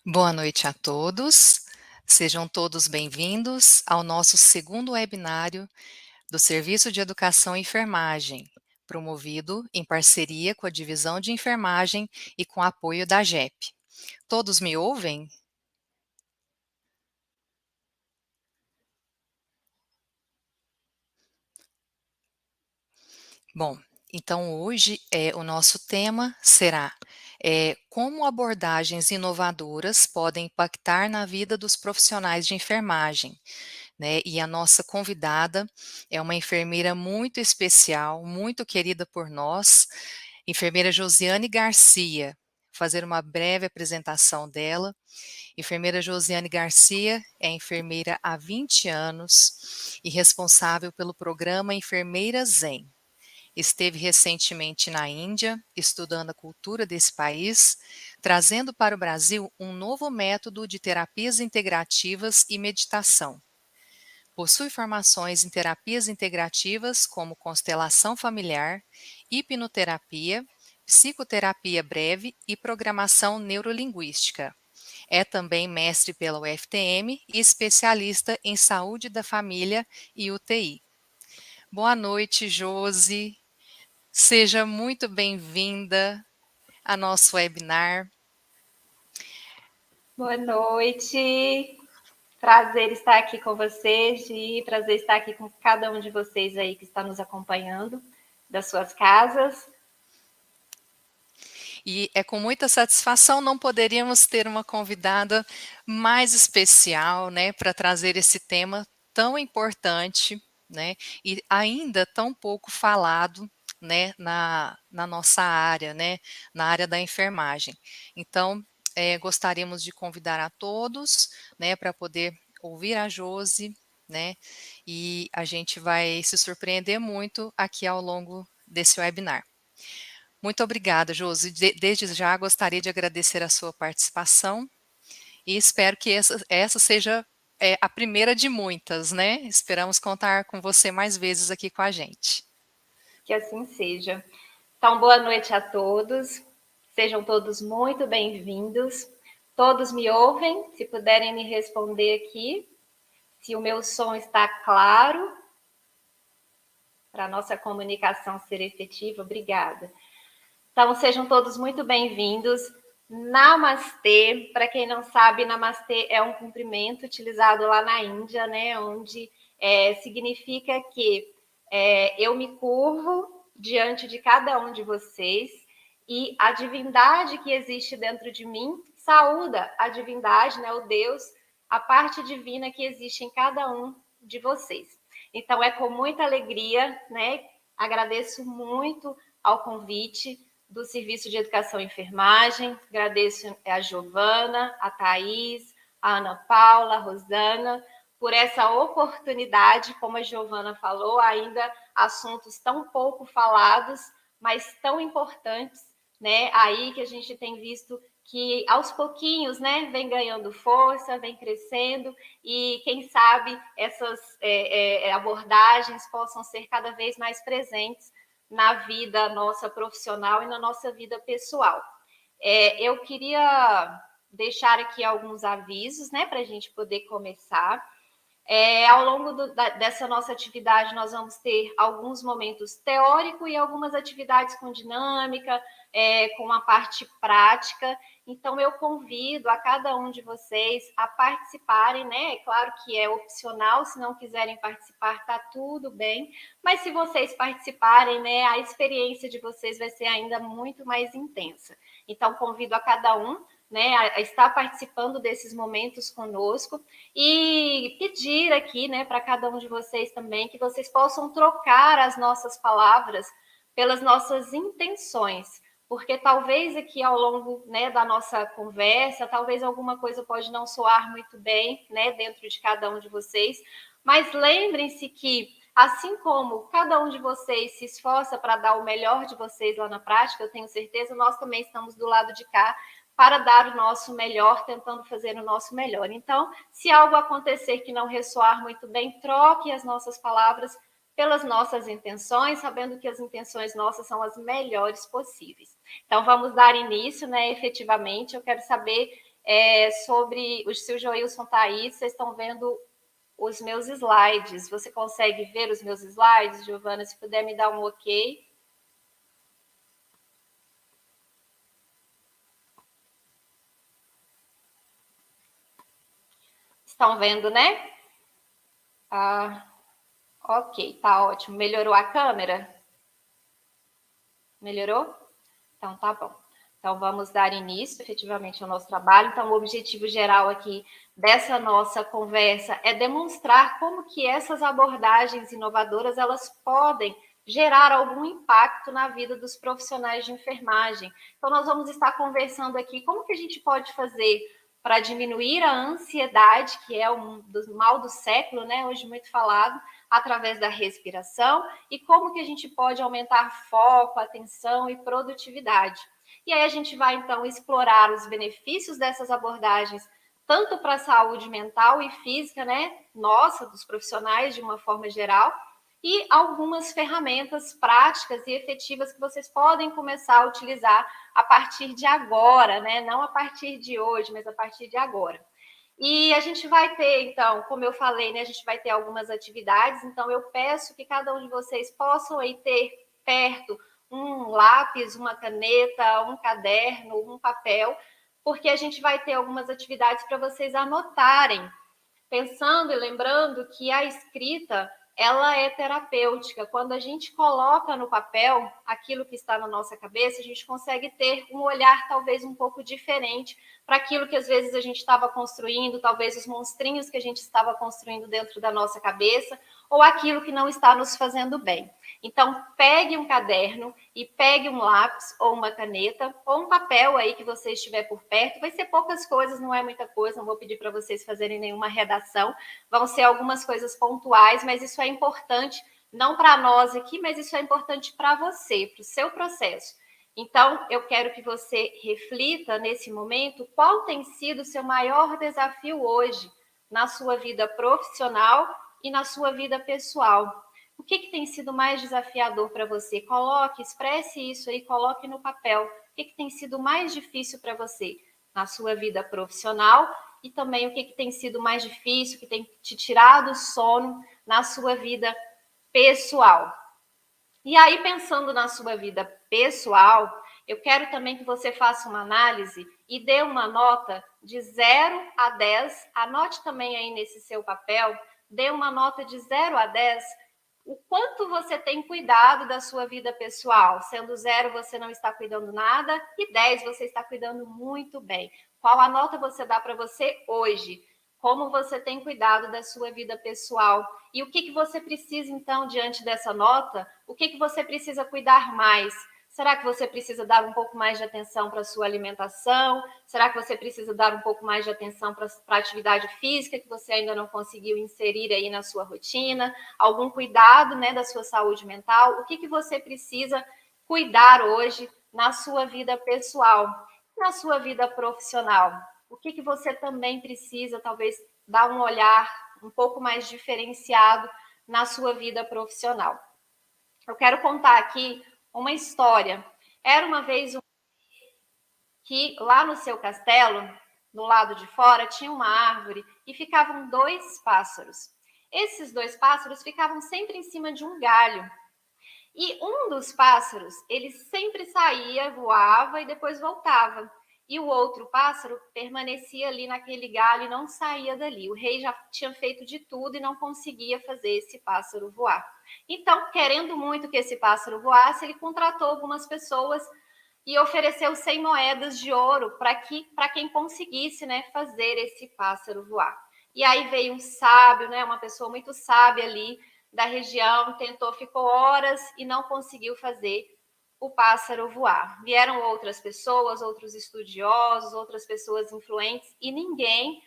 Boa noite a todos. Sejam todos bem-vindos ao nosso segundo webinário do Serviço de Educação e Enfermagem, promovido em parceria com a Divisão de Enfermagem e com apoio da GEP. Todos me ouvem? Bom, então hoje o nosso tema será como abordagens inovadoras podem impactar na vida dos profissionais de enfermagem, né? E a nossa convidada é uma enfermeira muito especial, muito querida por nós, enfermeira Josiane Garcia. Fazer uma breve apresentação dela. Enfermeira Josiane Garcia é enfermeira há 20 anos e responsável pelo programa Enfermeira Zen. Esteve recentemente na Índia, estudando a cultura desse país, trazendo para o Brasil um novo método de terapias integrativas e meditação. Possui formações em terapias integrativas, como constelação familiar, hipnoterapia, psicoterapia breve e programação neurolinguística. É também mestre pela UFTM e especialista em saúde da família e UTI. Boa noite, Josi. Seja muito bem-vinda a nosso webinar. Boa noite. Prazer estar aqui com vocês, Gi. Prazer estar aqui com cada um de vocês aí que está nos acompanhando das suas casas. E é com muita satisfação, não poderíamos ter uma convidada mais especial, né, para trazer esse tema tão importante, né, e ainda tão pouco falado, né, na nossa área, né, na área da enfermagem. Então, gostaríamos de convidar a todos, né, para poder ouvir a Josi, né, e a gente vai se surpreender muito aqui ao longo desse webinar. Muito obrigada, Josi. Desde já gostaria de agradecer a sua participação e espero que essa seja a primeira de muitas, né? Esperamos contar com você mais vezes aqui com a gente. Que assim seja. Então, boa noite a todos. Sejam todos muito bem-vindos. Todos me ouvem? Se puderem me responder aqui. Se o meu som está claro, para a nossa comunicação ser efetiva, obrigada. Então, sejam todos muito bem-vindos. Namastê, para quem não sabe, Namastê é um cumprimento utilizado lá na Índia, né, onde significa que eu me curvo diante de cada um de vocês e a divindade que existe dentro de mim saúda a divindade, né, o Deus, a parte divina que existe em cada um de vocês. Então, é com muita alegria, né, agradeço muito ao convite do Serviço de Educação e Enfermagem, agradeço a Giovana, a Thaís, a Ana Paula, a Rosana, por essa oportunidade, como a Giovana falou, ainda assuntos tão pouco falados, mas tão importantes, né? Aí que a gente tem visto que aos pouquinhos, né, vem ganhando força, vem crescendo e quem sabe essas abordagens possam ser cada vez mais presentes na vida nossa profissional e na nossa vida pessoal. Eu queria deixar aqui alguns avisos, né, para a gente poder começar. Ao longo dessa nossa atividade, nós vamos ter alguns momentos teóricos e algumas atividades com dinâmica, com a parte prática. Então, eu convido a cada um de vocês a participarem, né? É claro que é opcional, se não quiserem participar, tá tudo bem. Mas se vocês participarem, né, a experiência de vocês vai ser ainda muito mais intensa. Então, convido a cada um, né, a estar participando desses momentos conosco e pedir aqui, né, para cada um de vocês também que vocês possam trocar as nossas palavras pelas nossas intenções, porque talvez aqui ao longo, né, da nossa conversa, talvez alguma coisa pode não soar muito bem, né, dentro de cada um de vocês, mas lembrem-se que assim como cada um de vocês se esforça para dar o melhor de vocês lá na prática, eu tenho certeza, nós também estamos do lado de cá para dar o nosso melhor, tentando fazer o nosso melhor. Então, se algo acontecer que não ressoar muito bem, troque as nossas palavras pelas nossas intenções, sabendo que as intenções nossas são as melhores possíveis. Então, vamos dar início, né, efetivamente. Eu quero saber se o Joilson está aí, vocês estão vendo os meus slides. Você consegue ver os meus slides, Giovana? Se puder me dar um ok. Estão vendo, né? Ok, tá ótimo. Melhorou a câmera? Melhorou? Então, tá bom. Então, vamos dar início, efetivamente, ao nosso trabalho. Então, o objetivo geral aqui dessa nossa conversa é demonstrar como que essas abordagens inovadoras, elas podem gerar algum impacto na vida dos profissionais de enfermagem. Então, nós vamos estar conversando aqui como que a gente pode fazer para diminuir a ansiedade, que é um dos mal do século, né? Hoje muito falado, através da respiração, e como que a gente pode aumentar foco, atenção e produtividade. E aí a gente vai, então, explorar os benefícios dessas abordagens, tanto para a saúde mental e física, né, nossa, dos profissionais de uma forma geral, e algumas ferramentas práticas e efetivas que vocês podem começar a utilizar a partir de agora, né, não a partir de hoje, mas a partir de agora. E a gente vai ter, então, como eu falei, né, a gente vai ter algumas atividades, então eu peço que cada um de vocês possam aí ter perto um lápis, uma caneta, um caderno, um papel, porque a gente vai ter algumas atividades para vocês anotarem, pensando e lembrando que a escrita ela é terapêutica. Quando a gente coloca no papel aquilo que está na nossa cabeça, a gente consegue ter um olhar talvez um pouco diferente para aquilo que às vezes a gente estava construindo, talvez os monstrinhos que a gente estava construindo dentro da nossa cabeça, ou aquilo que não está nos fazendo bem. Então, pegue um caderno e pegue um lápis ou uma caneta ou um papel aí que você estiver por perto. Vai ser poucas coisas, não é muita coisa, não vou pedir para vocês fazerem nenhuma redação. Vão ser algumas coisas pontuais, mas isso é importante, não para nós aqui, mas isso é importante para você, para o seu processo. Então, eu quero que você reflita nesse momento qual tem sido o seu maior desafio hoje na sua vida profissional e na sua vida pessoal. O que tem sido mais desafiador para você? Coloque, expresse isso aí, coloque no papel. O que tem sido mais difícil para você na sua vida profissional e também o que tem sido mais difícil, que tem te tirado o sono na sua vida pessoal. E aí, pensando na sua vida pessoal, eu quero também que você faça uma análise e dê uma nota de 0 a 10. Anote também aí nesse seu papel, dê uma nota de 0 a 10 o quanto você tem cuidado da sua vida pessoal. Sendo 0, você não está cuidando nada, e 10, você está cuidando muito bem. Qual a nota você dá para você hoje? Como você tem cuidado da sua vida pessoal? E o que você precisa, então, diante dessa nota? O que você precisa cuidar mais? Será que você precisa dar um pouco mais de atenção para a sua alimentação? Será que você precisa dar um pouco mais de atenção para a atividade física que você ainda não conseguiu inserir aí na sua rotina? Algum cuidado, né, da sua saúde mental? O que você precisa cuidar hoje na sua vida pessoal, na sua vida profissional? O que você também precisa, talvez, dar um olhar um pouco mais diferenciado na sua vida profissional? Eu quero contar aqui uma história. Era uma vez que lá no seu castelo, no lado de fora, tinha uma árvore e ficavam 2 pássaros. Esses 2 pássaros ficavam sempre em cima de um galho. E um dos pássaros, ele sempre saía, voava e depois voltava. E o outro pássaro permanecia ali naquele galho e não saía dali. O rei já tinha feito de tudo e não conseguia fazer esse pássaro voar. Então, querendo muito que esse pássaro voasse, ele contratou algumas pessoas e ofereceu 100 moedas de ouro para quem conseguisse, né, fazer esse pássaro voar. E aí veio um sábio, né, uma pessoa muito sábia ali da região, tentou, ficou horas e não conseguiu fazer o pássaro voar. Vieram outras pessoas, outros estudiosos, outras pessoas influentes e ninguém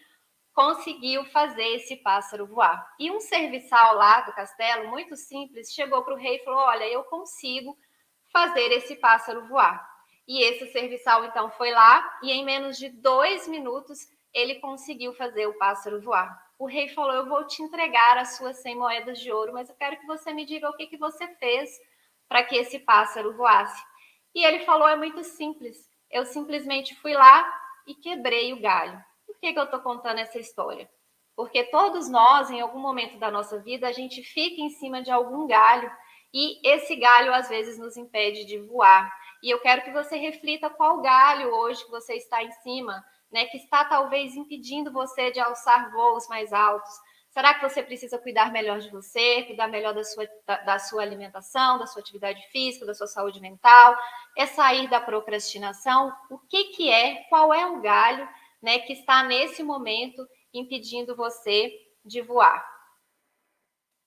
conseguiu fazer esse pássaro voar. E um serviçal lá do castelo, muito simples, chegou para o rei e falou: olha, eu consigo fazer esse pássaro voar. E esse serviçal, então, foi lá e em menos de 2 minutos ele conseguiu fazer o pássaro voar. O rei falou: eu vou te entregar as suas 100 moedas de ouro, mas eu quero que você me diga o que você fez para que esse pássaro voasse. E ele falou: é muito simples. Eu simplesmente fui lá e quebrei o galho. Por que eu estou contando essa história? Porque todos nós, em algum momento da nossa vida, a gente fica em cima de algum galho e esse galho às vezes nos impede de voar. E eu quero que você reflita qual galho hoje que você está em cima, né, que está talvez impedindo você de alçar voos mais altos. Será que você precisa cuidar melhor de você, cuidar melhor da sua alimentação, da sua atividade física, da sua saúde mental? É sair da procrastinação? O que é, qual é o galho, né, que está nesse momento impedindo você de voar?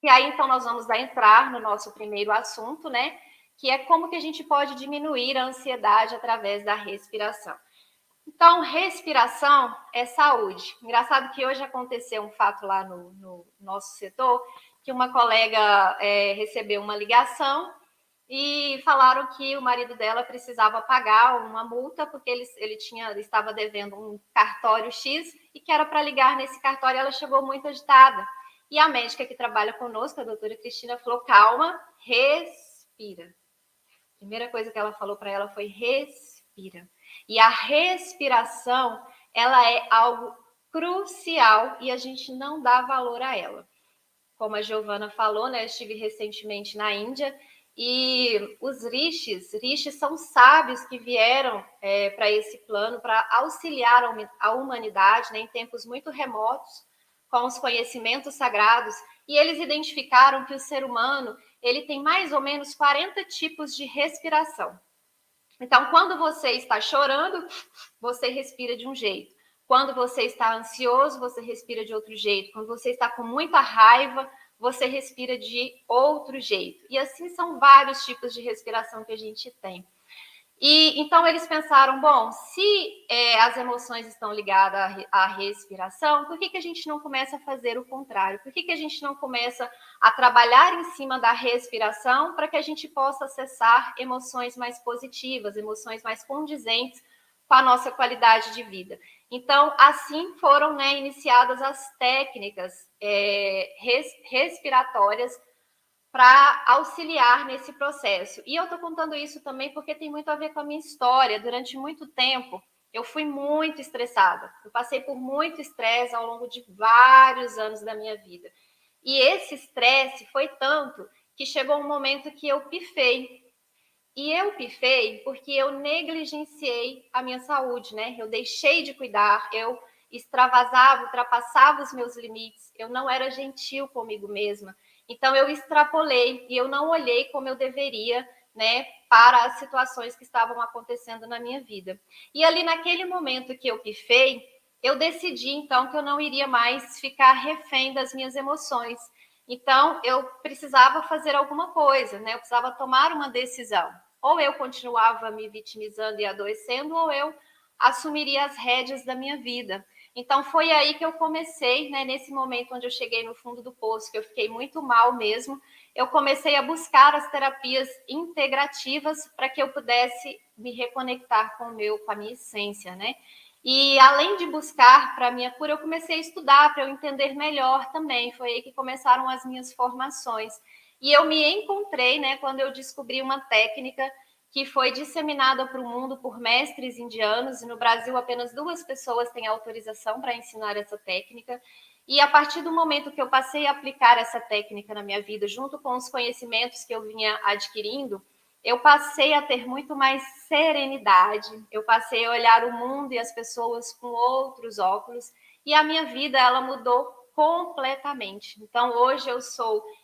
E aí, então, nós vamos entrar no nosso primeiro assunto, né, que é como que a gente pode diminuir a ansiedade através da respiração. Então, respiração é saúde. Engraçado que hoje aconteceu um fato lá no nosso setor, que uma colega recebeu uma ligação e falaram que o marido dela precisava pagar uma multa porque ele estava devendo um cartório X e que era para ligar nesse cartório. Ela chegou muito agitada. E a médica que trabalha conosco, a doutora Cristina, falou: calma, respira. A primeira coisa que ela falou para ela foi: respira. E a respiração, ela é algo crucial e a gente não dá valor a ela. Como a Giovana falou, né? Eu estive recentemente na Índia e os rishis são sábios que vieram para esse plano para auxiliar a humanidade, né, em tempos muito remotos, com os conhecimentos sagrados, e eles identificaram que o ser humano ele tem mais ou menos 40 tipos de respiração. Então, quando você está chorando, você respira de um jeito. Quando você está ansioso, você respira de outro jeito. Quando você está com muita raiva, você respira de outro jeito. E assim são vários tipos de respiração que a gente tem. E então eles pensaram, bom, se as emoções estão ligadas à respiração, por que a gente não começa a fazer o contrário? Por que a gente não começa a trabalhar em cima da respiração para que a gente possa acessar emoções mais positivas, emoções mais condizentes com a nossa qualidade de vida? Então, assim foram, né, iniciadas as técnicas respiratórias para auxiliar nesse processo. E eu estou contando isso também porque tem muito a ver com a minha história. Durante muito tempo, eu fui muito estressada. Eu passei por muito estresse ao longo de vários anos da minha vida. E esse estresse foi tanto que chegou um momento que eu pifei. E eu pifei porque eu negligenciei a minha saúde, né? Eu deixei de cuidar, eu extravasava, ultrapassava os meus limites, eu não era gentil comigo mesma. Então eu extrapolei e eu não olhei como eu deveria, né, para as situações que estavam acontecendo na minha vida. E ali naquele momento que eu pifei, eu decidi então que eu não iria mais ficar refém das minhas emoções. Então eu precisava fazer alguma coisa, né? Eu precisava tomar uma decisão. Ou eu continuava me vitimizando e adoecendo, ou eu assumiria as rédeas da minha vida. Então foi aí que eu comecei, né, nesse momento onde eu cheguei no fundo do poço, que eu fiquei muito mal mesmo, eu comecei a buscar as terapias integrativas para que eu pudesse me reconectar com a minha essência, né? E além de buscar para a minha cura, eu comecei a estudar para eu entender melhor também. Foi aí que começaram as minhas formações. E eu me encontrei, né, quando eu descobri uma técnica que foi disseminada para o mundo por mestres indianos, e no Brasil apenas 2 pessoas têm autorização para ensinar essa técnica. E a partir do momento que eu passei a aplicar essa técnica na minha vida, junto com os conhecimentos que eu vinha adquirindo, eu passei a ter muito mais serenidade, eu passei a olhar o mundo e as pessoas com outros óculos, e a minha vida ela mudou completamente. Então hoje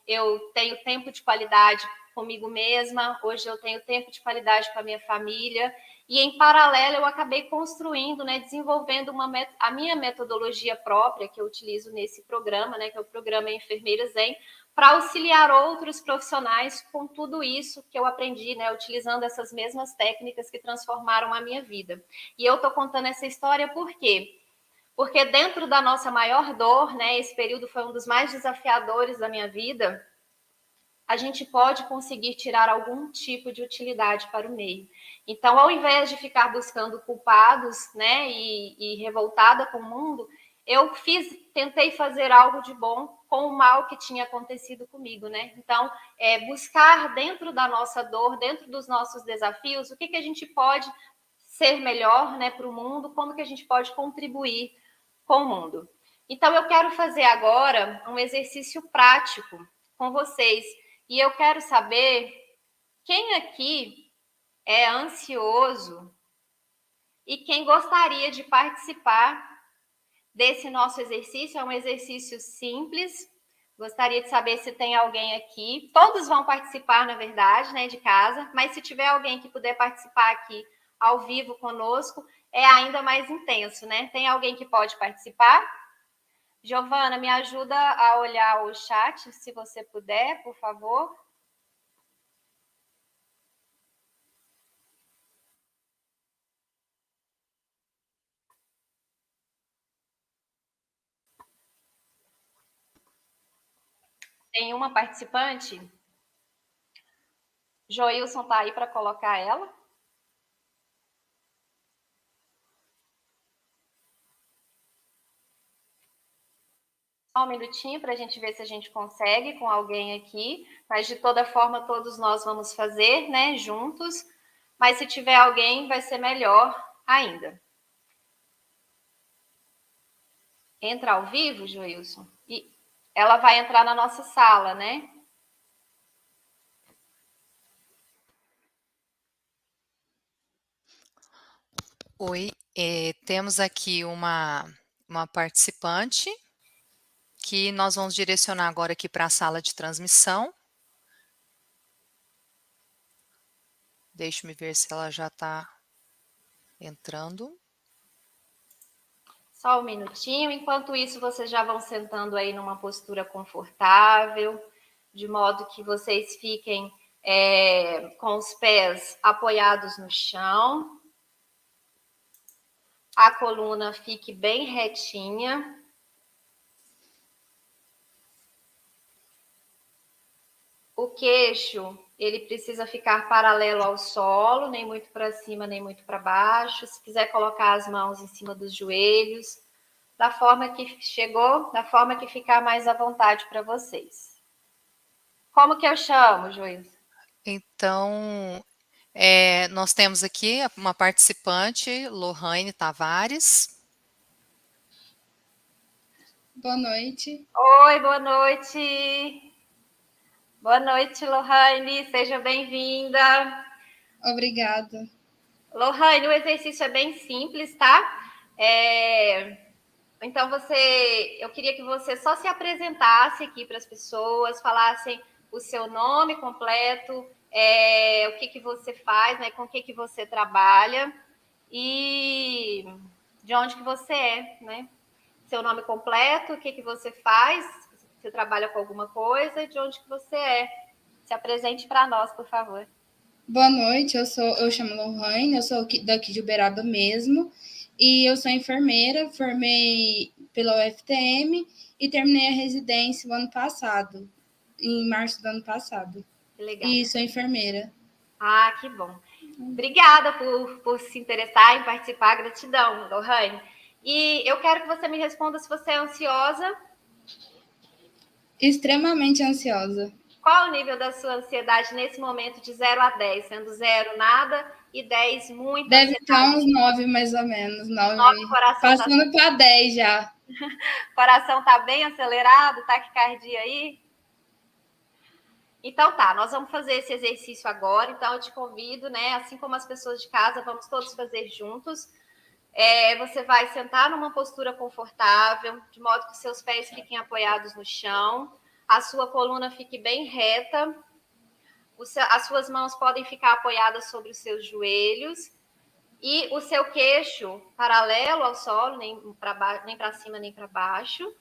eu tenho tempo de qualidade comigo mesma, hoje eu tenho tempo de qualidade com a minha família, e em paralelo eu acabei construindo, né, desenvolvendo a minha metodologia própria que eu utilizo nesse programa, né, que é o programa Enfermeira Zen, para auxiliar outros profissionais com tudo isso que eu aprendi, né, utilizando essas mesmas técnicas que transformaram a minha vida. E eu estou contando essa história por quê? Porque dentro da nossa maior dor, né, esse período foi um dos mais desafiadores da minha vida, a gente pode conseguir tirar algum tipo de utilidade para o meio. Então, ao invés de ficar buscando culpados, né, e revoltada com o mundo, eu tentei fazer algo de bom com o mal que tinha acontecido comigo, né? Então, buscar dentro da nossa dor, dentro dos nossos desafios, o que a gente pode ser melhor, né, para o mundo, como que a gente pode contribuir com o mundo. Então, eu quero fazer agora um exercício prático com vocês. E eu quero saber quem aqui é ansioso e quem gostaria de participar desse nosso exercício. É um exercício simples. Gostaria de saber se tem alguém aqui. Todos vão participar, na verdade, né, de casa, mas se tiver alguém que puder participar aqui ao vivo conosco, é ainda mais intenso, né? Tem alguém que pode participar? Giovana, me ajuda a olhar o chat, se você puder, por favor. Tem uma participante? Joilson está aí para colocar ela? Só um minutinho para a gente ver se a gente consegue com alguém aqui, mas de toda forma todos nós vamos fazer, né, juntos. Mas se tiver alguém, vai ser melhor ainda. Entra ao vivo, Joilson? E ela vai entrar na nossa sala, né? Oi, temos aqui uma participante que nós vamos direcionar agora aqui para a sala de transmissão. Deixa-me ver se ela já está entrando. Só um minutinho. Enquanto isso, vocês já vão sentando aí numa postura confortável, de modo que vocês fiquem com os pés apoiados no chão. A coluna fique bem retinha. O queixo, ele precisa ficar paralelo ao solo, nem muito para cima, nem muito para baixo. Se quiser colocar as mãos em cima dos joelhos, da forma que chegou, da forma que ficar mais à vontade para vocês. Como que eu chamo, Joilson? Então, nós temos aqui uma participante, Lohane Tavares. Boa noite. Oi, boa noite. Boa noite, Lohane. Seja bem-vinda. Obrigada. Lohane, o exercício é bem simples, tá? Então, eu queria que você só se apresentasse aqui para as pessoas, falassem o seu nome completo, o que você faz, né, com o que você trabalha e de onde que você é, né? Seu nome completo, o que você faz, se você trabalha com alguma coisa e de onde que você é. Se apresente para nós, por favor. Boa noite, eu chamo Lohane, eu sou daqui de Uberaba mesmo, e eu sou enfermeira, formei pela UFTM e terminei a residência o ano passado, em março do ano passado. Que legal. E sou enfermeira. Ah, que bom. Obrigada por se interessar em participar, gratidão, Lohane. E eu quero que você me responda se você é ansiosa. Extremamente ansiosa. Qual o nível da sua ansiedade nesse momento de 0 a 10, sendo 0 nada e 10 muito Deve ansiedade? estar uns 9 mais ou menos, 9, coração passando para 10 já. Coração tá bem acelerado, taquicardia aí? Então tá, nós vamos fazer esse exercício agora, então eu te convido, né, assim como as pessoas de casa, vamos todos fazer juntos. Você vai sentar numa postura confortável, de modo que seus pés fiquem apoiados no chão, a sua coluna fique bem reta, as suas mãos podem ficar apoiadas sobre os seus joelhos e o seu queixo paralelo ao solo, nem para cima nem para baixo.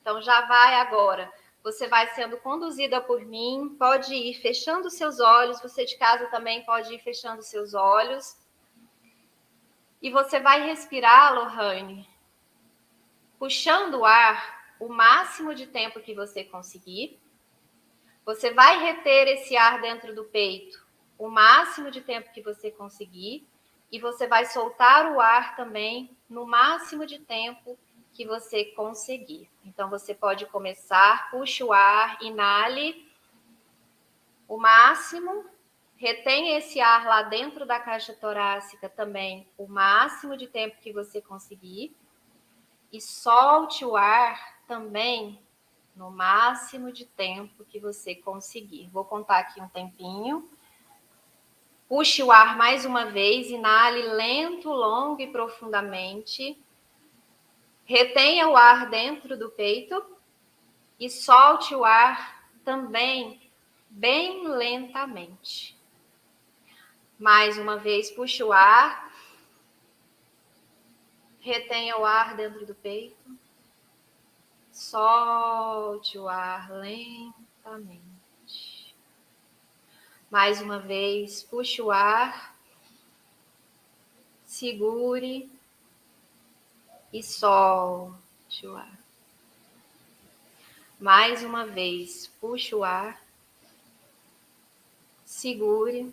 Então já vai agora. Você vai sendo conduzida por mim, pode ir fechando seus olhos, você de casa também pode ir fechando seus olhos. E você vai respirar, Lohane, puxando o ar o máximo de tempo que você conseguir. Você vai reter esse ar dentro do peito o máximo de tempo que você conseguir. E você vai soltar o ar também no máximo de tempo que você conseguir. Então, você pode começar, puxe o ar, inale o máximo Retenha esse ar lá dentro da caixa torácica também o máximo de tempo que você conseguir. E solte o ar também no máximo de tempo que você conseguir. Vou contar aqui um tempinho. Puxe o ar mais uma vez, inale lento, longo e profundamente. Retenha o ar dentro do peito e solte o ar também bem lentamente. Mais uma vez, puxe o ar. Retenha o ar dentro do peito. Solte o ar lentamente. Mais uma vez, puxe o ar. Segure e solte o ar. Mais uma vez, puxe o ar. Segure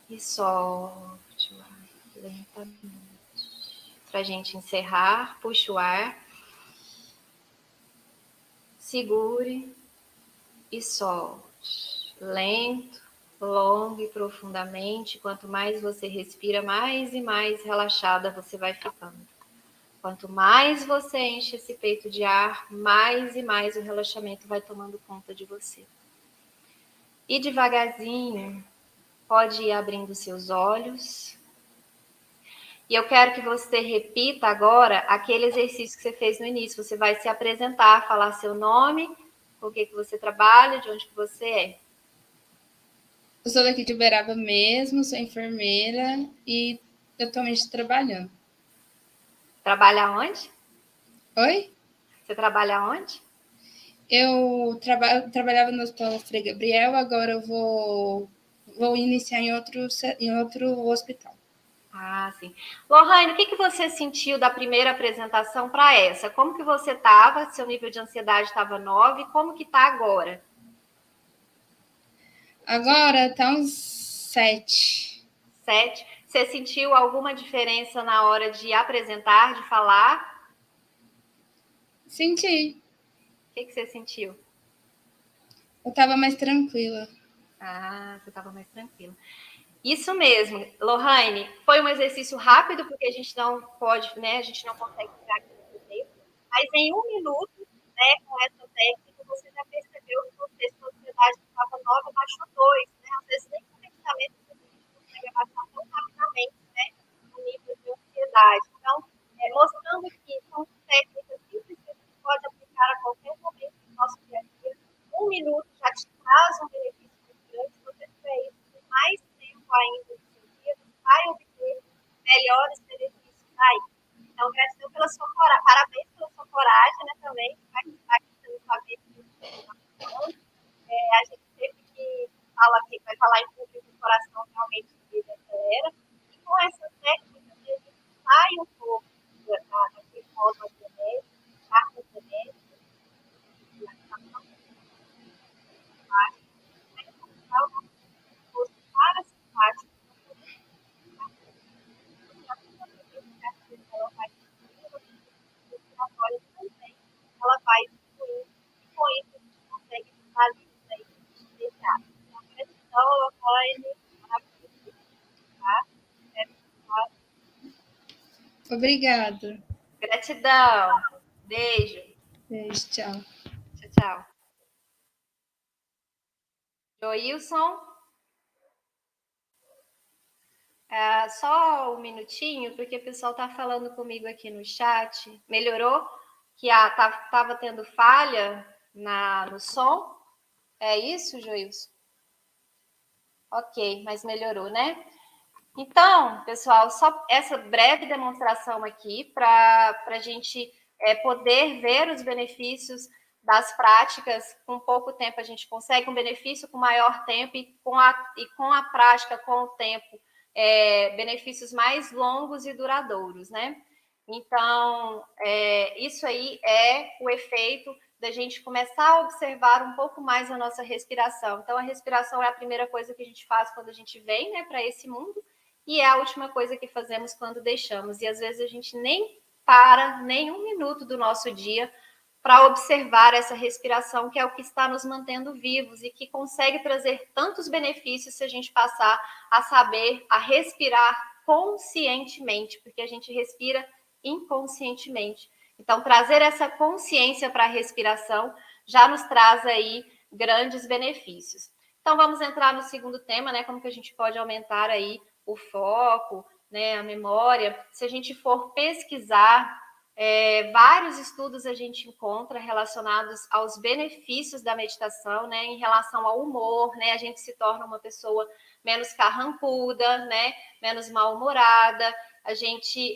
e solte o ar lentamente. Para a gente encerrar, puxe o ar. Segure e solte. Lento, longo e profundamente. Quanto mais você respira, mais e mais relaxada você vai ficando. Quanto mais você enche esse peito de ar, mais e mais o relaxamento vai tomando conta de você. E devagarzinho, pode ir abrindo seus olhos. E eu quero que você repita agora aquele exercício que você fez no início. Você vai se apresentar, falar seu nome, com o que você trabalha, de onde que você é. Eu sou daqui de Uberaba mesmo, sou enfermeira e atualmente trabalhando. Trabalha onde? Oi? Você trabalha onde? Eu trabalhava no Hospital Frei Gabriel, agora eu vou iniciar em outro hospital. Ah, sim. Lohane, o que você sentiu da primeira apresentação para essa? Como que você estava? Seu nível de ansiedade estava 9, como que está agora? Agora tá uns 7. 7. Você sentiu alguma diferença na hora de apresentar, de falar? Senti. O que você sentiu? Eu tava mais tranquila. Ah, você estava mais tranquila. Isso mesmo, Lohane, foi um exercício rápido, porque a gente não pode, né? A gente não consegue ficar aqui no tempo, mas em 1 minuto, né, com essa técnica, você já percebeu que o teste de ansiedade estava 9, abaixou 2, né? Às vezes nem com medicamento a gente consegue abaixar tão rapidamente, né? O nível de ansiedade. Então, mostrando que são técnicas simples que a gente pode aplicar a qualquer momento do nosso dia a dia. 1 minuto já te traz um benefício muito grande. Se você tiver isso por mais tempo ainda no seu dia, você vai obter melhores benefícios aí. Então, gratidão pela sua coragem, parabéns pela sua coragem, né, também, de participar aqui pelo saber que está falando. A gente sempre que fala que vai falar em público, o coração realmente dele acelera. E com essas técnicas, a gente sai um pouco daquele modo frenético, carro frenético, parasimpático, ela vai respiratória também, ela vai diminuir, e com isso a gente consegue ficar livre aí desse ar. Então, gratidão, Lohane, maravilhoso, tá? Obrigada. Gratidão, beijo, Beijo, tchau. tchau, tchau. Joilson, só um minutinho, porque o pessoal está falando comigo aqui no chat. Melhorou? Que estava tendo falha no som? É isso, Joilson? Ok, mas melhorou, né? Então, pessoal, só essa breve demonstração aqui para a gente poder ver os benefícios das práticas. Com pouco tempo a gente consegue um benefício, com maior tempo e com a prática, com o tempo, benefícios mais longos e duradouros, né? Então, isso aí é o efeito da gente começar a observar um pouco mais a nossa respiração. Então, a respiração é a primeira coisa que a gente faz quando a gente vem, né, para esse mundo, e é a última coisa que fazemos quando deixamos. E às vezes a gente nem para nem 1 minuto do nosso dia para observar essa respiração, que é o que está nos mantendo vivos e que consegue trazer tantos benefícios se a gente passar a saber a respirar conscientemente, porque a gente respira inconscientemente. Então, trazer essa consciência para a respiração já nos traz aí grandes benefícios. Então, vamos entrar no segundo tema, né? Como que a gente pode aumentar aí o foco, né? A memória. Se a gente for pesquisar, vários estudos a gente encontra relacionados aos benefícios da meditação, né? Em relação ao humor, né? A gente se torna uma pessoa menos carrancuda, né? Menos mal-humorada. A gente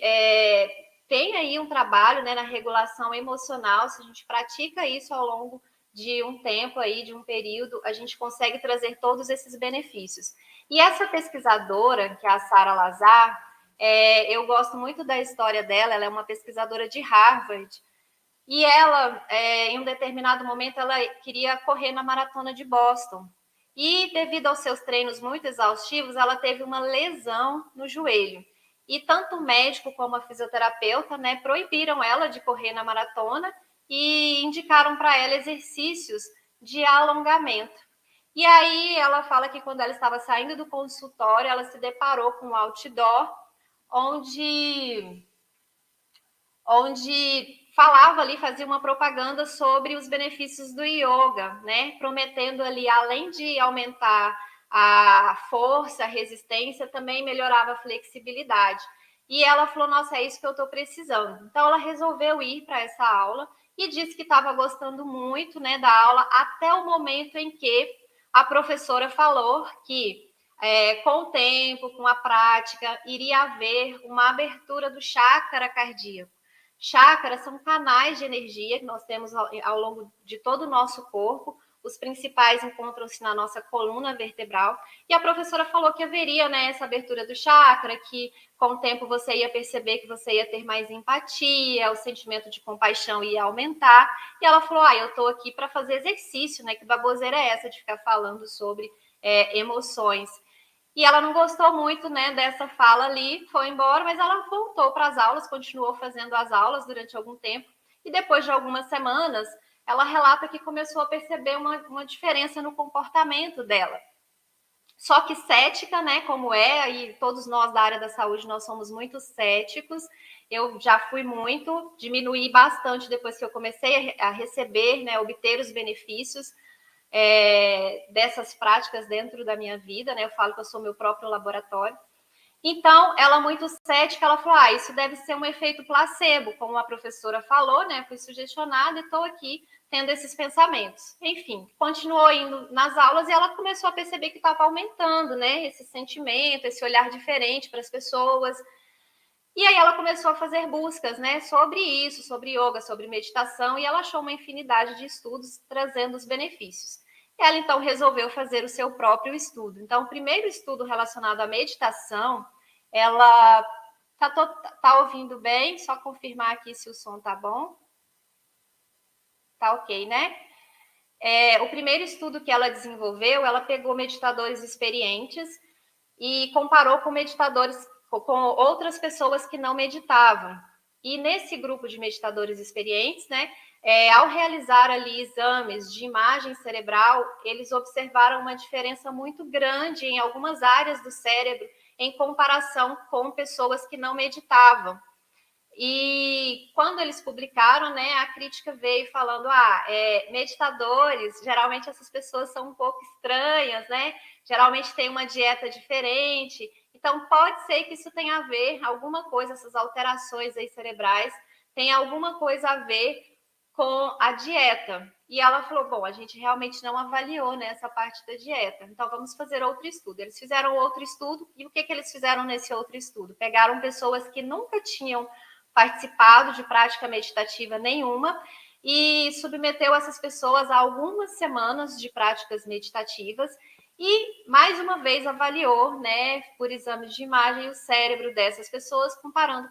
tem aí um trabalho, né, na regulação emocional. Se a gente pratica isso ao longo de um tempo aí, de um período, a gente consegue trazer todos esses benefícios. E essa pesquisadora, que é a Sara Lazar, eu gosto muito da história dela. Ela é uma pesquisadora de Harvard, e ela, em um determinado momento, ela queria correr na maratona de Boston. E devido aos seus treinos muito exaustivos, ela teve uma lesão no joelho. E tanto o médico como a fisioterapeuta, né, proibiram ela de correr na maratona e indicaram para ela exercícios de alongamento. E aí ela fala que quando ela estava saindo do consultório, ela se deparou com um outdoor onde falava ali, fazia uma propaganda sobre os benefícios do yoga, né? Prometendo ali, além de aumentar a força, a resistência, também melhorava a flexibilidade. E ela falou, nossa, é isso que eu estou precisando. Então ela resolveu ir para essa aula e disse que estava gostando muito, né, da aula, até o momento em que a professora falou que com o tempo, com a prática, iria haver uma abertura do chakra cardíaco. Chakras são canais de energia que nós temos ao longo de todo o nosso corpo. Os principais encontram-se na nossa coluna vertebral. E a professora falou que haveria, né, essa abertura do chakra, que com o tempo você ia perceber que você ia ter mais empatia, o sentimento de compaixão ia aumentar. E ela falou, eu estou aqui para fazer exercício, né? Que baboseira é essa de ficar falando sobre emoções? E ela não gostou muito, né, dessa fala ali, foi embora, mas ela voltou para as aulas, continuou fazendo as aulas durante algum tempo, e depois de algumas semanas, ela relata que começou a perceber uma diferença no comportamento dela. Só que cética, né, como e todos nós da área da saúde, nós somos muito céticos. Eu já fui muito, diminuí bastante depois que eu comecei a receber, né, obter os benefícios dessas práticas dentro da minha vida, né? Eu falo que eu sou meu próprio laboratório. Então, ela muito cética, ela falou, isso deve ser um efeito placebo, como a professora falou, né? Fui sugestionada e estou aqui tendo esses pensamentos. Enfim, continuou indo nas aulas e ela começou a perceber que estava aumentando, né? Esse sentimento, esse olhar diferente para as pessoas. E aí ela começou a fazer buscas, né, sobre isso, sobre yoga, sobre meditação, e ela achou uma infinidade de estudos trazendo os benefícios. Ela então resolveu fazer o seu próprio estudo. Então, o primeiro estudo relacionado à meditação, ela tá ouvindo bem? Só confirmar aqui se o som tá bom. Tá ok, né? O primeiro estudo que ela desenvolveu, ela pegou meditadores experientes e comparou com meditadores, com outras pessoas que não meditavam. E nesse grupo de meditadores experientes, né, ao realizar ali exames de imagem cerebral, eles observaram uma diferença muito grande em algumas áreas do cérebro em comparação com pessoas que não meditavam. E quando eles publicaram, né, a crítica veio falando, meditadores, geralmente essas pessoas são um pouco estranhas, né? Geralmente tem uma dieta diferente. Então, pode ser que isso tenha a ver, alguma coisa, essas alterações aí cerebrais, tem alguma coisa a ver com a dieta. E ela falou, bom, a gente realmente não avaliou, né, essa parte da dieta. Então, vamos fazer outro estudo. Eles fizeram outro estudo, e o que eles fizeram nesse outro estudo? Pegaram pessoas que nunca tinham participado de prática meditativa nenhuma e submeteu essas pessoas a algumas semanas de práticas meditativas e, mais uma vez, avaliou, né, por exames de imagem, o cérebro dessas pessoas, comparando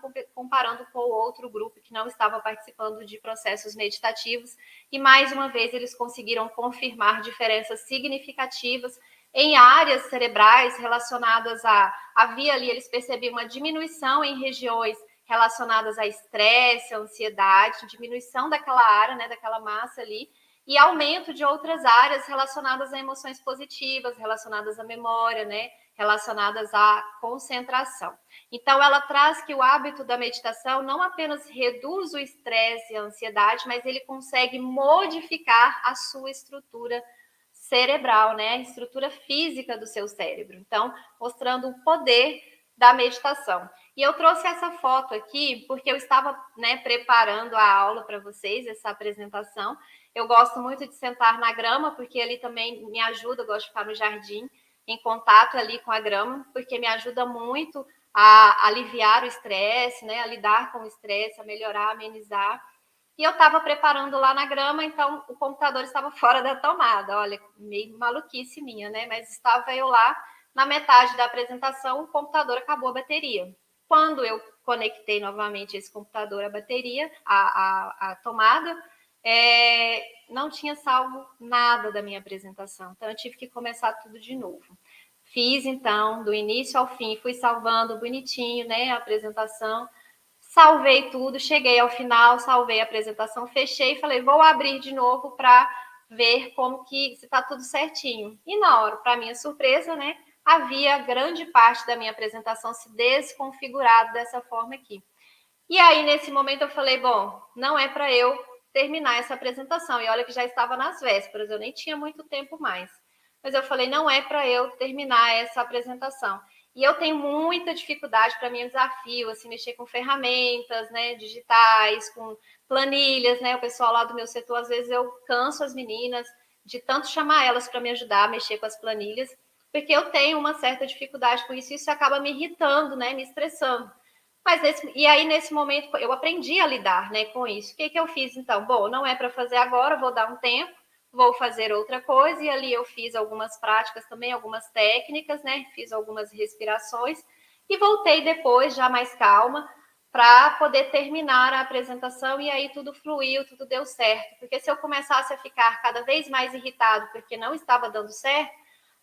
com o outro grupo que não estava participando de processos meditativos. E, mais uma vez, eles conseguiram confirmar diferenças significativas em áreas cerebrais relacionadas havia ali, eles percebiam uma diminuição em regiões relacionadas a estresse, ansiedade, diminuição daquela área, né, daquela massa ali, e aumento de outras áreas relacionadas a emoções positivas, relacionadas à memória, né, relacionadas à concentração. Então, ela traz que o hábito da meditação não apenas reduz o estresse e a ansiedade, mas ele consegue modificar a sua estrutura cerebral, né? A estrutura física do seu cérebro. Então, mostrando o poder da meditação. E eu trouxe essa foto aqui porque eu estava, né, preparando a aula para vocês, essa apresentação. Eu gosto muito de sentar na grama, porque ali também me ajuda, eu gosto de ficar no jardim, em contato ali com a grama, porque me ajuda muito a aliviar o estresse, né, a lidar com o estresse, a melhorar, a amenizar. E eu estava preparando lá na grama, então o computador estava fora da tomada. Olha, meio maluquice minha, né? Mas estava eu lá, na metade da apresentação, o computador acabou a bateria. Quando eu conectei novamente esse computador à bateria, a tomada, não tinha salvo nada da minha apresentação. Então, eu tive que começar tudo de novo. Fiz, então, do início ao fim, fui salvando bonitinho, né, a apresentação. Salvei tudo, cheguei ao final, salvei a apresentação, fechei e falei, vou abrir de novo para ver como que se está tudo certinho. E na hora, para minha surpresa, né, havia grande parte da minha apresentação se desconfigurado dessa forma aqui. E aí, nesse momento, eu falei, bom, não é para eu terminar essa apresentação. E olha que já estava nas vésperas, eu nem tinha muito tempo mais. Mas eu falei, não é para eu terminar essa apresentação. E eu tenho muita dificuldade, para mim é um desafio, assim, mexer com ferramentas, né, digitais, com planilhas, né, o pessoal lá do meu setor, às vezes eu canso as meninas de tanto chamar elas para me ajudar a mexer com as planilhas, porque eu tenho uma certa dificuldade com isso, e isso acaba me irritando, né, me estressando. Mas e aí, nesse momento, eu aprendi a lidar, né, com isso. O que eu fiz, então? Bom, não é para fazer agora, vou dar um tempo, vou fazer outra coisa, e ali eu fiz algumas práticas também, algumas técnicas, né, fiz algumas respirações, e voltei depois, já mais calma, para poder terminar a apresentação, e aí tudo fluiu, tudo deu certo. Porque se eu começasse a ficar cada vez mais irritado porque não estava dando certo,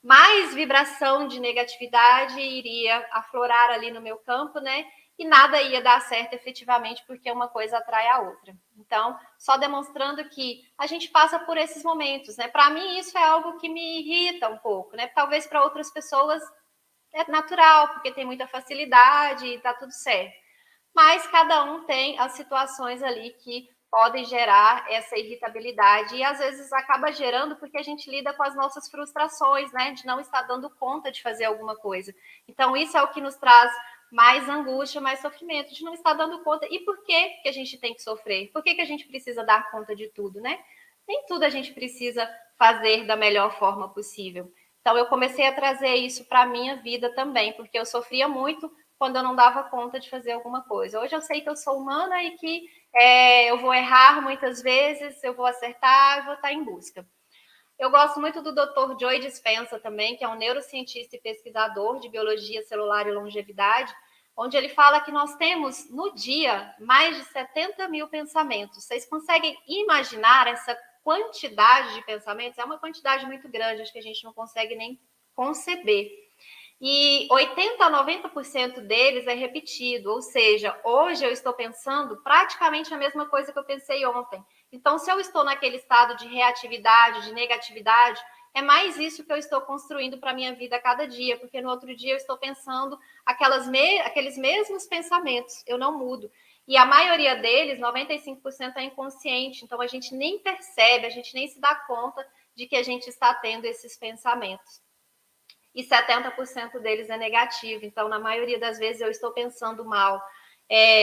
mais vibração de negatividade iria aflorar ali no meu campo, né, e nada ia dar certo efetivamente, porque uma coisa atrai a outra. Então, só demonstrando que a gente passa por esses momentos, né? Para mim, isso é algo que me irrita um pouco, né? Talvez para outras pessoas é natural, porque tem muita facilidade e tá tudo certo. Mas cada um tem as situações ali que podem gerar essa irritabilidade e às vezes acaba gerando porque a gente lida com as nossas frustrações, né? De não estar dando conta de fazer alguma coisa. Então, isso é o que nos traz mais angústia, mais sofrimento, de não estar dando conta. E por que que a gente tem que sofrer? Por que que a gente precisa dar conta de tudo, né? Nem tudo a gente precisa fazer da melhor forma possível. Então, eu comecei a trazer isso para a minha vida também, porque eu sofria muito quando eu não dava conta de fazer alguma coisa. Hoje eu sei que eu sou humana e que eu vou errar muitas vezes, eu vou acertar, eu vou estar em busca. Eu gosto muito do Dr. Joe Dispenza também, que é um neurocientista e pesquisador de biologia celular e longevidade, onde ele fala que nós temos no dia mais de 70 mil pensamentos. Vocês conseguem imaginar essa quantidade de pensamentos? É uma quantidade muito grande, acho que a gente não consegue nem conceber. E 80 a 90% deles é repetido, ou seja, hoje eu estou pensando praticamente a mesma coisa que eu pensei ontem. Então, se eu estou naquele estado de reatividade, de negatividade, é mais isso que eu estou construindo para a minha vida a cada dia, porque no outro dia eu estou pensando aqueles mesmos pensamentos, eu não mudo. E a maioria deles, 95%, é inconsciente, então a gente nem percebe, a gente nem se dá conta de que a gente está tendo esses pensamentos. E 70% deles é negativo. Então, na maioria das vezes, eu estou pensando mal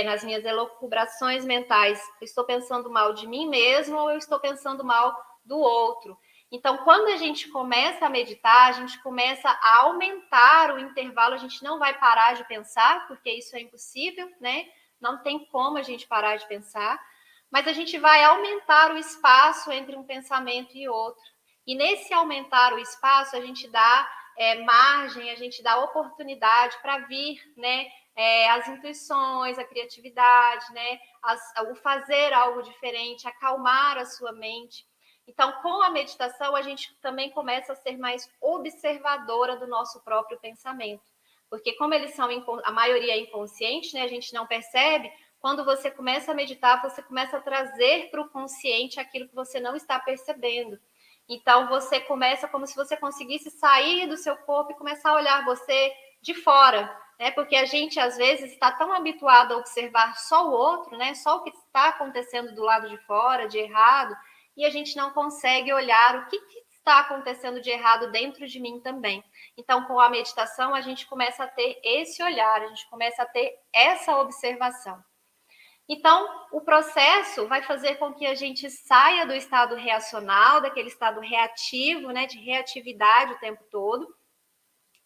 nas minhas elucubrações mentais. Eu estou pensando mal de mim mesmo ou eu estou pensando mal do outro. Então, quando a gente começa a meditar, a gente começa a aumentar o intervalo. A gente não vai parar de pensar, porque isso é impossível, né? Não tem como a gente parar de pensar. Mas a gente vai aumentar o espaço entre um pensamento e outro. E nesse aumentar o espaço, a gente dá margem, a gente dá oportunidade para vir, né, as intuições, a criatividade, né, o fazer algo diferente, acalmar a sua mente. Então, com a meditação, a gente também começa a ser mais observadora do nosso próprio pensamento. Porque como eles são, a maioria é inconsciente, né, a gente não percebe, quando você começa a meditar, você começa a trazer para o consciente aquilo que você não está percebendo. Então, você começa como se você conseguisse sair do seu corpo e começar a olhar você de fora, né? Porque a gente, às vezes, está tão habituado a observar só o outro, né? Só o que está acontecendo do lado de fora, de errado, e a gente não consegue olhar o que está acontecendo de errado dentro de mim também. Então, com a meditação, a gente começa a ter esse olhar, a gente começa a ter essa observação. Então, o processo vai fazer com que a gente saia do estado reacional, daquele estado reativo, né, de reatividade o tempo todo,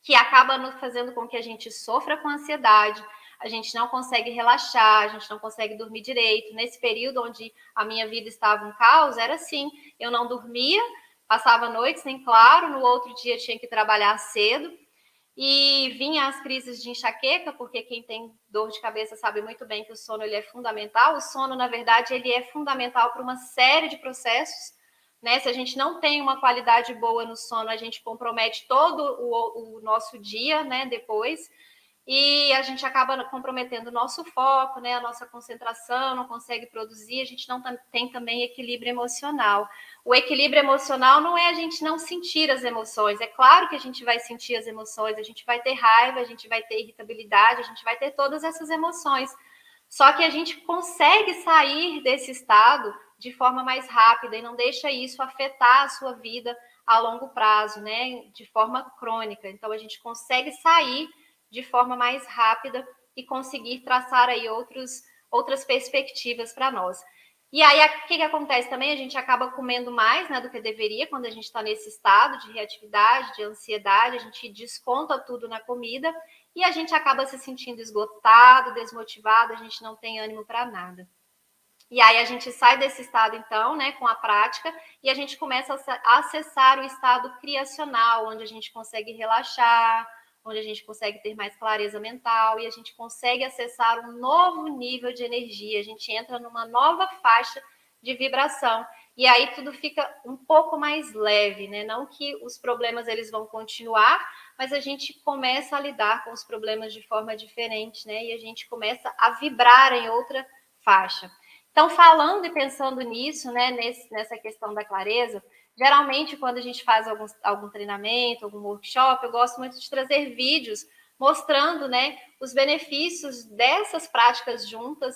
que acaba fazendo com que a gente sofra com ansiedade, a gente não consegue relaxar, a gente não consegue dormir direito. Nesse período onde a minha vida estava um caos, era assim, eu não dormia, passava noites em claro, no outro dia tinha que trabalhar cedo, e vinha as crises de enxaqueca, porque quem tem dor de cabeça sabe muito bem que o sono ele é fundamental. O sono, na verdade, ele é fundamental para uma série de processos, né? Se a gente não tem uma qualidade boa no sono, a gente compromete todo o nosso dia, né? Depois. E a gente acaba comprometendo o nosso foco, né, a nossa concentração, não consegue produzir, a gente não tem também equilíbrio emocional. O equilíbrio emocional não é a gente não sentir as emoções, é claro que a gente vai sentir as emoções, a gente vai ter raiva, a gente vai ter irritabilidade, a gente vai ter todas essas emoções, só que a gente consegue sair desse estado de forma mais rápida e não deixa isso afetar a sua vida a longo prazo, né, de forma crônica. Então, a gente consegue sair de forma mais rápida e conseguir traçar aí outras perspectivas para nós. E aí, o que acontece também? A gente acaba comendo mais, né, do que deveria quando a gente está nesse estado de reatividade, de ansiedade, a gente desconta tudo na comida e a gente acaba se sentindo esgotado, desmotivado, a gente não tem ânimo para nada. E aí a gente sai desse estado, então, né, com a prática, e a gente começa a acessar o estado criacional, onde a gente consegue relaxar, onde a gente consegue ter mais clareza mental e a gente consegue acessar um novo nível de energia, a gente entra numa nova faixa de vibração. E aí tudo fica um pouco mais leve, né? Não que os problemas eles vão continuar, mas a gente começa a lidar com os problemas de forma diferente, né? E a gente começa a vibrar em outra faixa. Então, falando e pensando nisso, né, nessa questão da clareza, geralmente, quando a gente faz algum treinamento, algum workshop, eu gosto muito de trazer vídeos mostrando, né, os benefícios dessas práticas juntas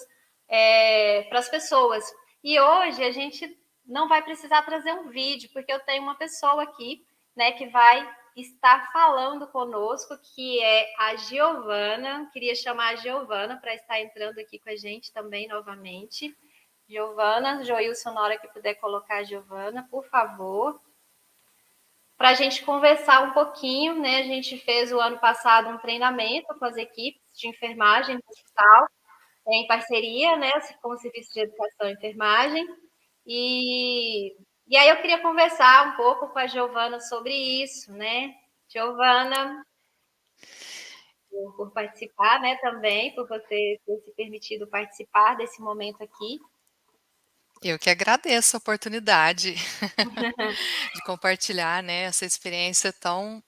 para as pessoas. E hoje a gente não vai precisar trazer um vídeo, porque eu tenho uma pessoa aqui, né, que vai estar falando conosco, que é a Giovana. Queria chamar a Giovana para estar entrando aqui com a gente também novamente. Giovana, Joilson, na hora que puder colocar a Giovana, por favor, para a gente conversar um pouquinho, né? A gente fez o ano passado um treinamento com as equipes de enfermagem do hospital, em parceria, né, com o Serviço de Educação e Enfermagem, e aí eu queria conversar um pouco com a Giovana sobre isso, né? Giovana, por participar, né, também, por você ter se permitido participar desse momento aqui. Eu que agradeço a oportunidade de compartilhar, né, essa experiência tão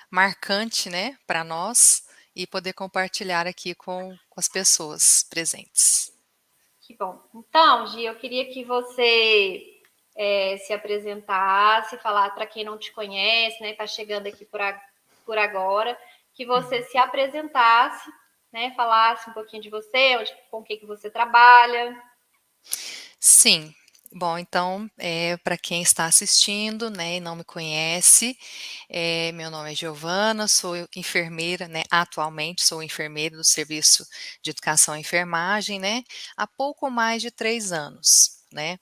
marcante, né, para nós e poder compartilhar aqui com as pessoas presentes. Que bom. Então, Gi, eu queria que você se apresentasse, falar para quem não te conhece, né, está chegando aqui por agora, que você se apresentasse, né, falasse um pouquinho de você, com o que você trabalha. Sim. Bom, então, para quem está assistindo, né, e não me conhece, meu nome é Giovana, sou enfermeira, né, atualmente sou enfermeira do Serviço de Educação e Enfermagem, né, há pouco mais de 3 anos, né.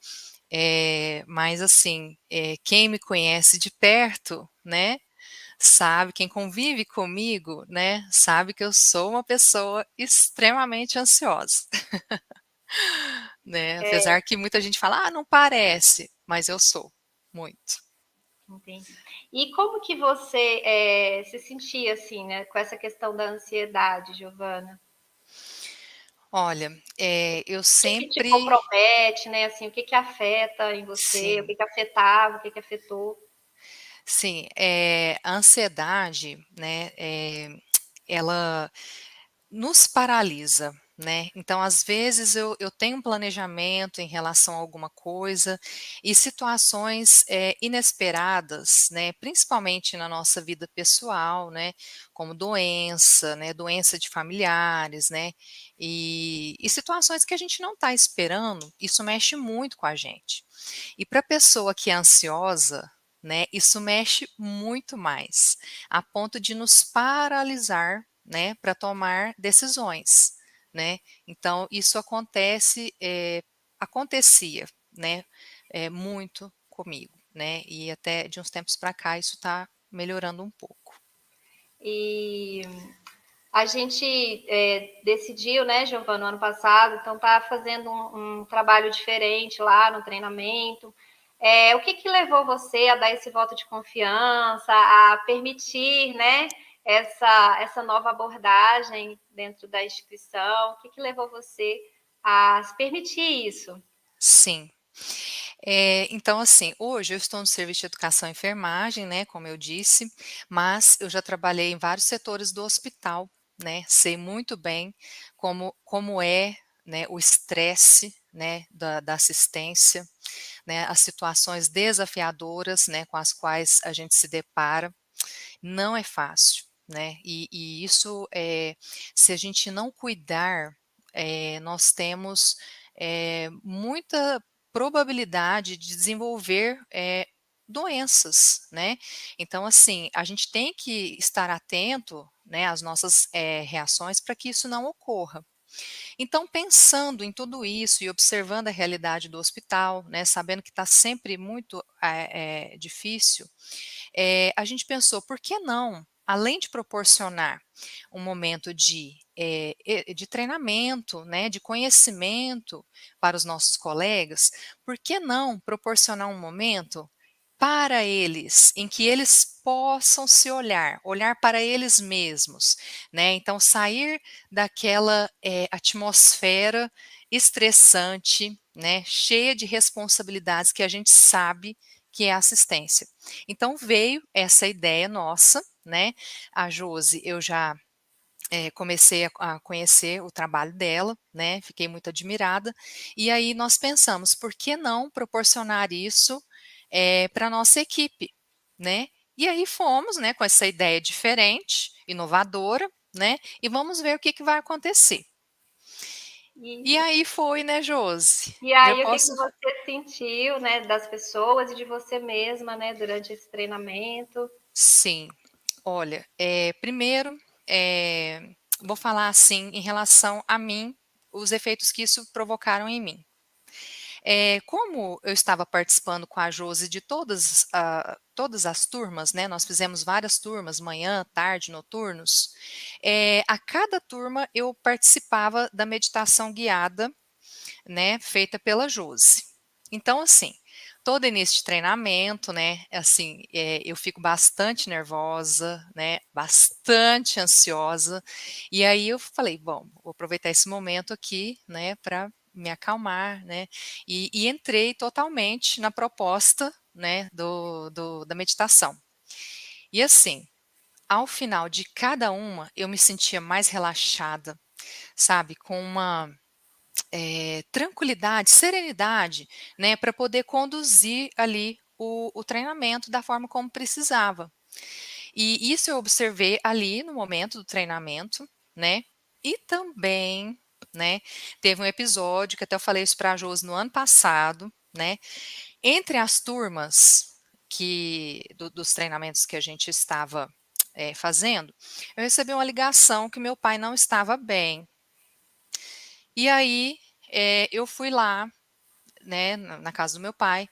Mas assim, quem me conhece de perto, né, sabe, quem convive comigo, né, sabe que eu sou uma pessoa extremamente ansiosa. Né, apesar que muita gente fala: "Ah, não parece", mas eu sou, muito. Entendi. E como que você se sentia, assim, né, com essa questão da ansiedade, Giovana? Olha, eu O que te sempre compromete, né, assim, o que afeta em você, o sim, que afetava, o que afetou? sim, a ansiedade, né, ela nos paralisa, né. Então, às vezes, eu tenho um planejamento em relação a alguma coisa e situações, inesperadas, né, principalmente na nossa vida pessoal, né, como doença, né, doença de familiares, né, e situações que a gente não está esperando, isso mexe muito com a gente. E para a pessoa que é ansiosa, né, isso mexe muito mais, a ponto de nos paralisar, né, para tomar decisões, né. Então isso acontece, acontecia, né, muito comigo, né, e até de uns tempos para cá isso está melhorando um pouco. E a gente decidiu, né, Giovana, no ano passado, então tá fazendo um trabalho diferente lá no treinamento. O que que levou você a dar esse voto de confiança, a permitir, né, essa nova abordagem dentro da instituição? O que que levou você a se permitir isso? Sim. Então, assim, hoje eu estou no serviço de educação e enfermagem, né, como eu disse, mas eu já trabalhei em vários setores do hospital, né, sei muito bem como é, né, o estresse, né, da assistência, né, as situações desafiadoras, né, com as quais a gente se depara, não é fácil, né, e isso, se a gente não cuidar, nós temos, muita probabilidade de desenvolver, doenças, né. Então, assim, a gente tem que estar atento, né, às nossas, reações para que isso não ocorra. Então, pensando em tudo isso e observando a realidade do hospital, né, sabendo que está sempre muito, difícil, a gente pensou: "Por que não, além de proporcionar um momento de treinamento, né, de conhecimento para os nossos colegas, por que não proporcionar um momento para eles, em que eles possam se olhar para eles mesmos, né, então sair daquela, atmosfera estressante, né, cheia de responsabilidades que a gente sabe que é a assistência. Então veio essa ideia nossa, né, a Josi eu já, comecei a conhecer o trabalho dela, né, fiquei muito admirada, e aí nós pensamos: "Por que não proporcionar isso, pra nossa equipe?", né. E aí fomos, né, com essa ideia diferente, inovadora, né, e vamos ver o que que vai acontecer. E E, aí foi, né, Josi. e Já aí, o que que posso você sentiu, né, das pessoas e de você mesma, né, durante esse treinamento? sim. Olha, primeiro, vou falar, assim, em relação a mim, os efeitos que isso provocaram em mim. Como eu estava participando com a Josi de todas as turmas, né, nós fizemos várias turmas, manhã, tarde, noturnos, a cada turma eu participava da meditação guiada, né, feita pela Josi. Então, assim, todo início de treinamento, né, assim, eu fico bastante nervosa, né, bastante ansiosa, e aí eu falei: "Bom, vou aproveitar esse momento aqui, né, para me acalmar", né, e entrei totalmente na proposta, né, da meditação. E assim, ao final de cada uma, eu me sentia mais relaxada, sabe, com uma tranquilidade, serenidade, né, para poder conduzir ali o treinamento da forma como precisava. E isso eu observei ali no momento do treinamento, né, e também, né, teve um episódio que até eu falei isso para a Josi no ano passado, né, entre as turmas dos treinamentos que a gente estava, fazendo, eu recebi uma ligação que meu pai não estava bem. E aí, eu fui lá, né, na casa do meu pai,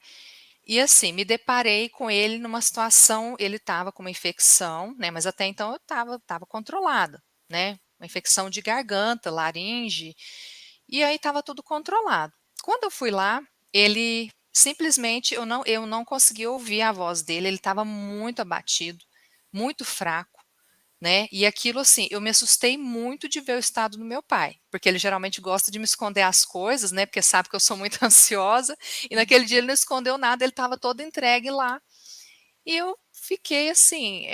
e assim, me deparei com ele numa situação ele estava com uma infecção, né, mas até então eu estava controlada, né, uma infecção de garganta, laringe, e aí estava tudo controlado. Quando eu fui lá, ele simplesmente eu não consegui ouvir a voz dele, ele estava muito abatido, muito fraco. Né, e aquilo assim, eu me assustei muito de ver o estado do meu pai, porque ele geralmente gosta de me esconder as coisas, né, porque sabe que eu sou muito ansiosa, e naquele dia ele não escondeu nada, ele estava todo entregue lá. E eu fiquei assim,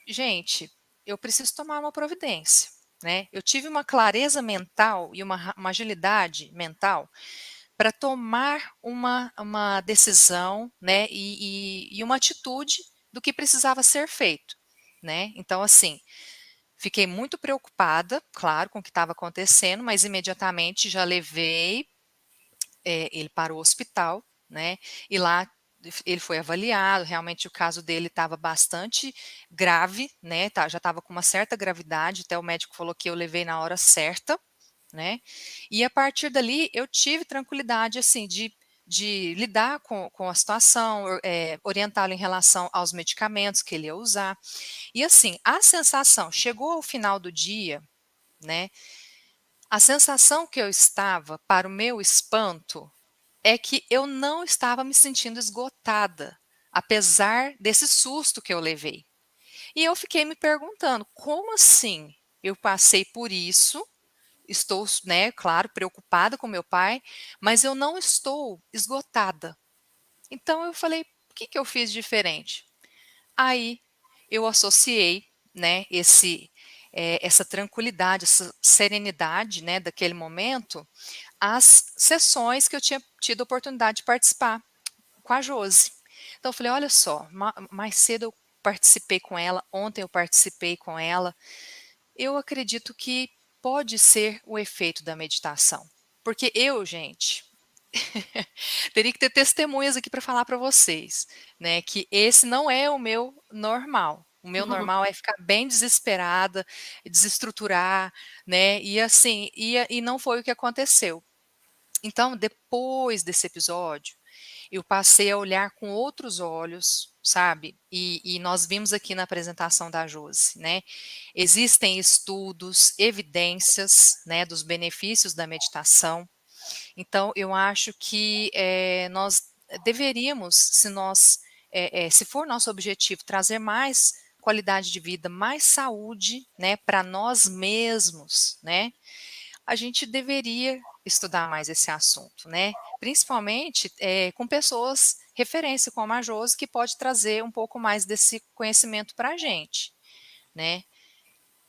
gente, eu preciso tomar uma providência, né? Eu tive uma clareza mental e uma agilidade mental para tomar uma decisão, né, e uma atitude do que precisava ser feito, né? Então, assim, fiquei muito preocupada, claro, com o que estava acontecendo, mas imediatamente já levei ele para o hospital, né? E lá ele foi avaliado, realmente o caso dele estava bastante grave, né? Já estava com uma certa gravidade, até o médico falou que eu levei na hora certa, né? E a partir dali eu tive tranquilidade, assim, de lidar com a situação, orientá-lo em relação aos medicamentos que ele ia usar. E assim, a sensação, chegou ao final do dia, né? A sensação que eu estava, para o meu espanto, é que eu não estava me sentindo esgotada, apesar desse susto que eu levei. E eu fiquei me perguntando, como assim? Eu passei por isso, estou, né, claro, preocupada com meu pai, mas eu não estou esgotada. Então eu falei, o que que eu fiz diferente? Aí eu associei, né, essa tranquilidade, essa serenidade, né, daquele momento, às sessões que eu tinha tido a oportunidade de participar com a Josi. Então eu falei, olha só, mais cedo eu participei com ela, ontem eu participei com ela. Eu acredito que pode ser o efeito da meditação. Porque eu, gente, teria que ter testemunhas aqui para falar para vocês, né, que esse não é o meu normal. O meu normal é ficar bem desesperada, desestruturar, né, e assim, e não foi o que aconteceu. Então, depois desse episódio, eu passei a olhar com outros olhos, sabe? E nós vimos aqui na apresentação da Josi, né? Existem estudos, evidências, né, dos benefícios da meditação. Então, eu acho que nós deveríamos, se for nosso objetivo, trazer mais qualidade de vida, mais saúde, né, para nós mesmos, né? A gente deveria estudar mais esse assunto, né? Principalmente com pessoas referência como a Josi, que pode trazer um pouco mais desse conhecimento para a gente, né?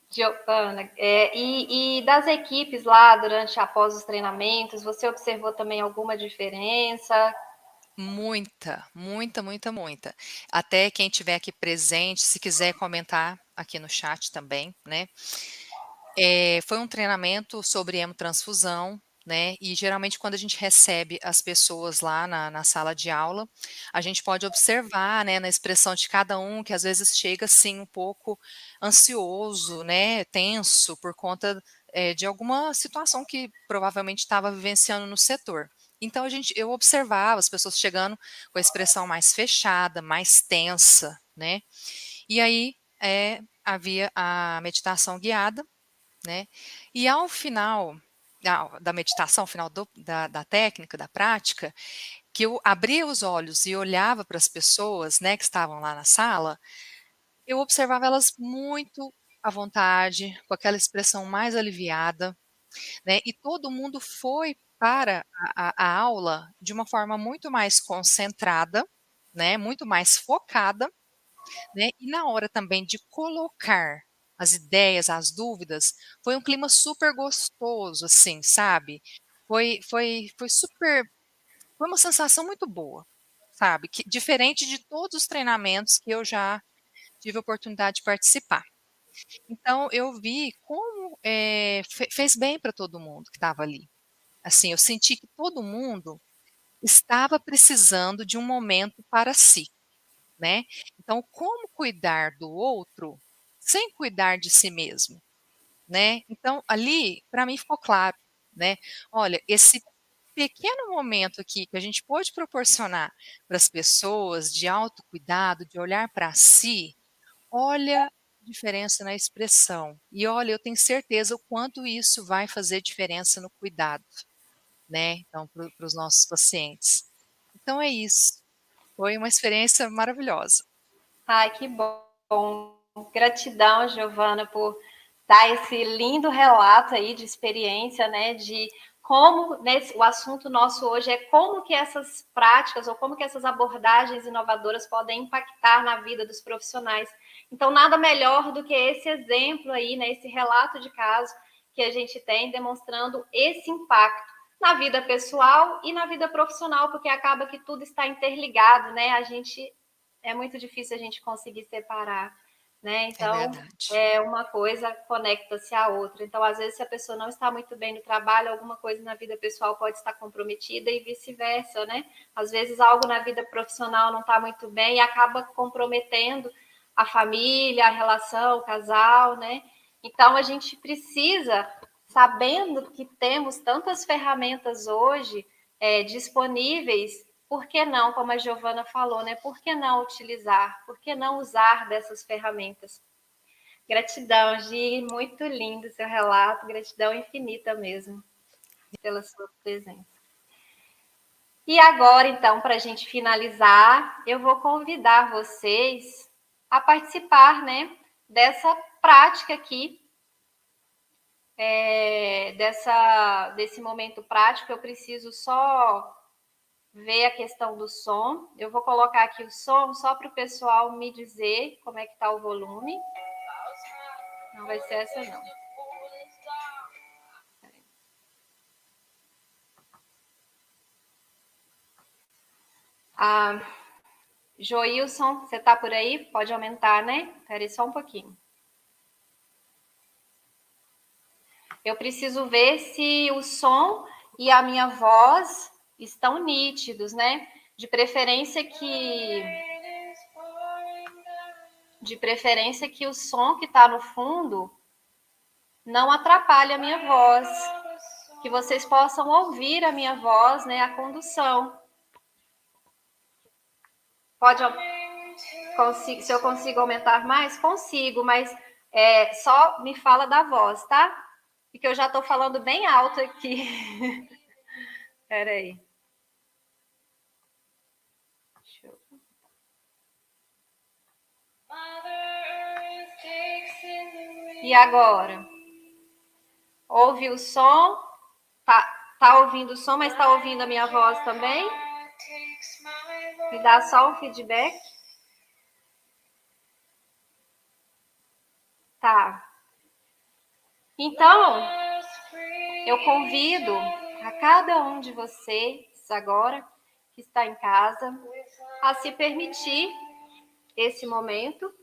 Giovana, e das equipes lá após os treinamentos, você observou também alguma diferença? Muita, muita, muita, muita. Até quem estiver aqui presente, se quiser comentar aqui no chat também, né? Foi um treinamento sobre hemotransfusão, né? E geralmente quando a gente recebe as pessoas lá na sala de aula, a gente pode observar, né, na expressão de cada um, que às vezes chega assim um pouco ansioso, né, tenso por conta de alguma situação que provavelmente estava vivenciando no setor. Então eu observava as pessoas chegando com a expressão mais fechada, mais tensa, né? E aí havia a meditação guiada, né? E ao final da meditação, ao final da técnica, da prática, que eu abria os olhos e olhava para as pessoas, né, que estavam lá na sala, eu observava elas muito à vontade, com aquela expressão mais aliviada, né? E todo mundo foi para a aula de uma forma muito mais concentrada, né? Muito mais focada, né, e na hora também de colocar as ideias, as dúvidas, foi um clima super gostoso, assim, sabe. Foi super, foi uma sensação muito boa, sabe, que diferente de todos os treinamentos que eu já tive a oportunidade de participar. Então eu vi como, fez bem para todo mundo que estava ali. Assim, eu senti que todo mundo estava precisando de um momento para si. Né? Então, como cuidar do outro sem cuidar de si mesmo, né? Então, ali, para mim ficou claro, né? Olha, esse pequeno momento aqui que a gente pode proporcionar para as pessoas de autocuidado, de olhar para si, olha a diferença na expressão. E olha, eu tenho certeza o quanto isso vai fazer diferença no cuidado, né? Então, para os nossos pacientes. Então é isso. Foi uma experiência maravilhosa. Ai, que bom. Gratidão, Giovana, por dar esse lindo relato aí de experiência, né, de como o assunto nosso hoje é como que essas práticas ou como que essas abordagens inovadoras podem impactar na vida dos profissionais. Então, nada melhor do que esse exemplo aí, né, esse relato de caso que a gente tem demonstrando esse impacto na vida pessoal e na vida profissional, porque acaba que tudo está interligado, né? É muito difícil a gente conseguir separar, né? É Então, verdade. uma coisa conecta-se à outra. Então, às vezes, se a pessoa não está muito bem no trabalho, alguma coisa na vida pessoal pode estar comprometida e vice-versa, né? Às vezes, algo na vida profissional não está muito bem e acaba comprometendo a família, a relação, o casal, né? Então, a gente precisa, sabendo que temos tantas ferramentas hoje disponíveis, por que não, como a Giovana falou, né? Por que não utilizar? Por que não usar dessas ferramentas? Gratidão, Gi, muito lindo o seu relato, gratidão infinita mesmo pela sua presença. E agora, então, para a gente finalizar, eu vou convidar vocês a participar, né, dessa prática aqui, desse momento prático. Eu preciso só ver a questão do som. Eu vou colocar aqui o som só para o pessoal me dizer como é que está o volume. Não vai ser essa, não. Joilson, você está por aí? Pode aumentar, né? Espera aí só um pouquinho. Eu preciso ver se o som e a minha voz estão nítidos, né? De preferência que o som que está no fundo não atrapalhe a minha voz, que vocês possam ouvir a minha voz, né? A condução. Se eu consigo aumentar mais? Consigo, mas só me fala da voz, tá? Porque eu já estou falando bem alto aqui. Espera aí. E agora? Ouve o som? Tá ouvindo o som, mas tá ouvindo a minha voz também? Me dá só um feedback. Tá. Então, eu convido a cada um de vocês agora que está em casa a se permitir esse momento.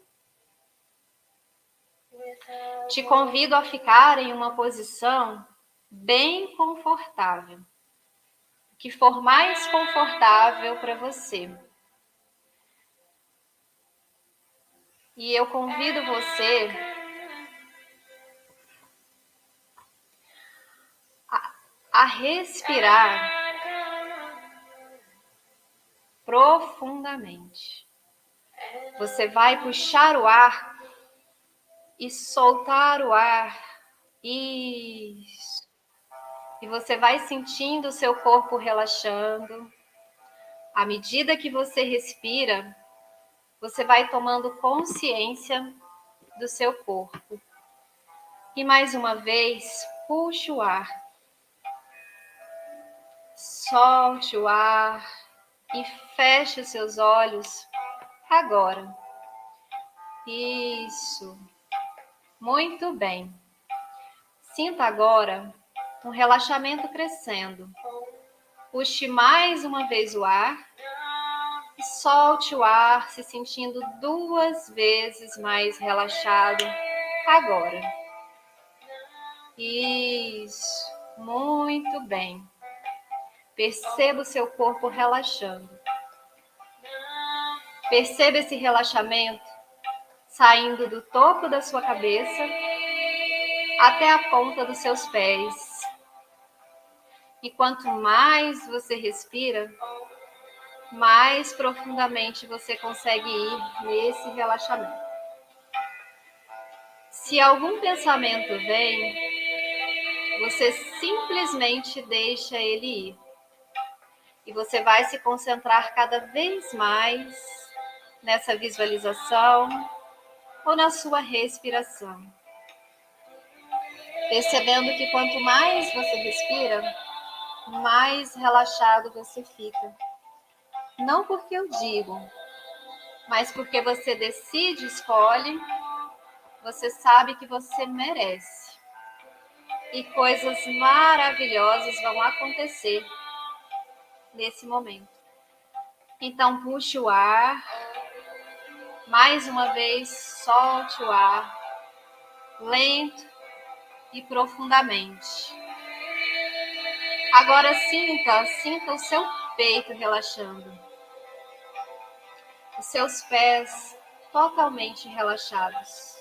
Te convido a ficar em uma posição bem confortável, que for mais confortável para você. E eu convido você a respirar profundamente. Você vai puxar o ar e soltar o ar. Isso. E você vai sentindo o seu corpo relaxando. À medida que você respira, você vai tomando consciência do seu corpo. E mais uma vez, puxe o ar. Solte o ar e feche os seus olhos agora. Isso. Muito bem. Sinta agora um relaxamento crescendo. Puxe mais uma vez o ar e solte o ar, se sentindo 2 vezes mais relaxado agora. Isso. Muito bem. Perceba o seu corpo relaxando. Perceba esse relaxamento saindo do topo da sua cabeça até a ponta dos seus pés. E quanto mais você respira, mais profundamente você consegue ir nesse relaxamento. Se algum pensamento vem, você simplesmente deixa ele ir. E você vai se concentrar cada vez mais nessa visualização ou na sua respiração. Percebendo que quanto mais você respira, mais relaxado você fica. Não porque eu digo, mas porque você decide, escolhe, você sabe que você merece. E coisas maravilhosas vão acontecer nesse momento. Então, puxe o ar. Mais uma vez, solte o ar. Lento e profundamente. Agora sinta o seu peito relaxando. Os seus pés totalmente relaxados.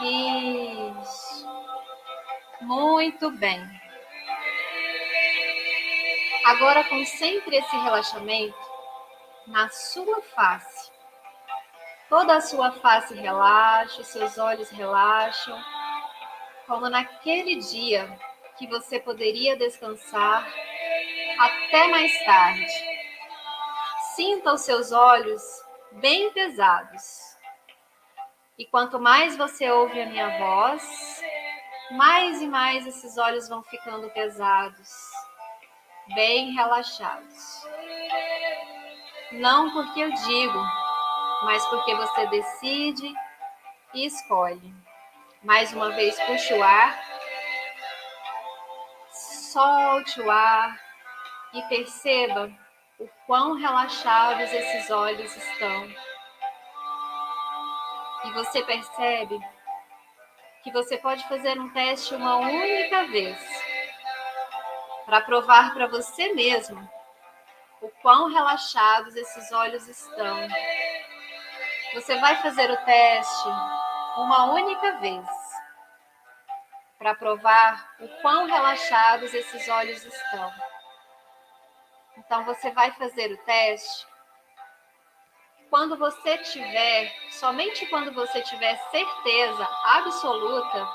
Isso. Muito bem. Agora concentre esse relaxamento na sua face. Toda a sua face relaxa, seus olhos relaxam, como naquele dia que você poderia descansar até mais tarde. Sinta os seus olhos bem pesados. E quanto mais você ouve a minha voz, mais e mais esses olhos vão ficando pesados, bem relaxados. Não porque eu digo, mas porque você decide e escolhe. Mais uma vez, puxe o ar, solte o ar e perceba o quão relaxados esses olhos estão. E você percebe que você pode fazer um teste uma única vez para provar para você mesmo o quão relaxados esses olhos estão. Você vai fazer o teste uma única vez para provar o quão relaxados esses olhos estão. Então você vai fazer o teste somente quando você tiver certeza absoluta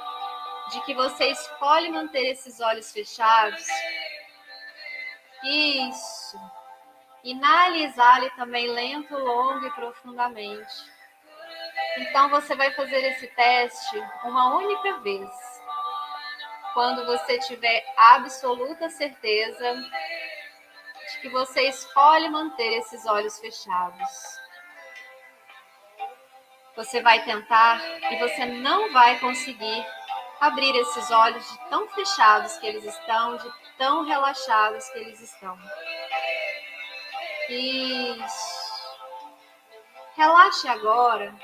de que você escolhe manter esses olhos fechados. Isso. Inale e exale também lento, longo e profundamente. Então você vai fazer esse teste uma única vez. Quando você tiver absoluta certeza de que você escolhe manter esses olhos fechados. Você vai tentar e você não vai conseguir abrir esses olhos de tão fechados que eles estão, de tão relaxados que eles estão. Isso. Relaxe agora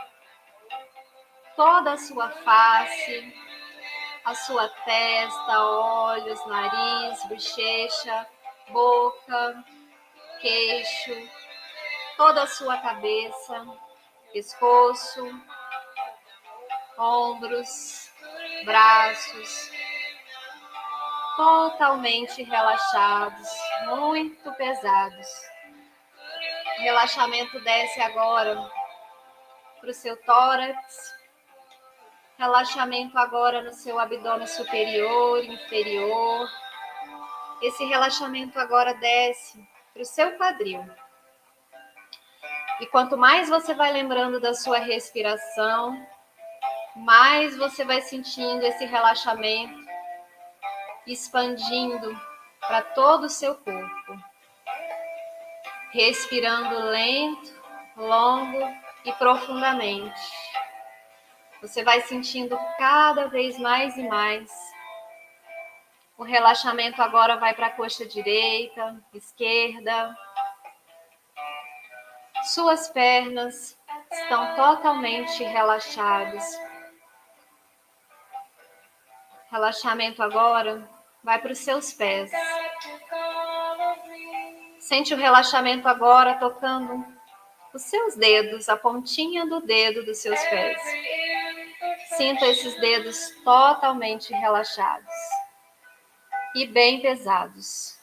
toda a sua face, a sua testa, olhos, nariz, bochecha, boca, queixo, toda a sua cabeça, pescoço, ombros, braços, totalmente relaxados, muito pesados. O relaxamento desce agora para o seu tórax, relaxamento agora no seu abdômen superior, inferior. Esse relaxamento agora desce para o seu quadril. E quanto mais você vai lembrando da sua respiração, mais você vai sentindo esse relaxamento expandindo para todo o seu corpo. Respirando lento, longo e profundamente. Você vai sentindo cada vez mais e mais. O relaxamento agora vai para a coxa direita, esquerda. Suas pernas estão totalmente relaxadas. Relaxamento agora vai para os seus pés. Sente o relaxamento agora tocando os seus dedos, a pontinha do dedo dos seus pés. Sinta esses dedos totalmente relaxados e bem pesados.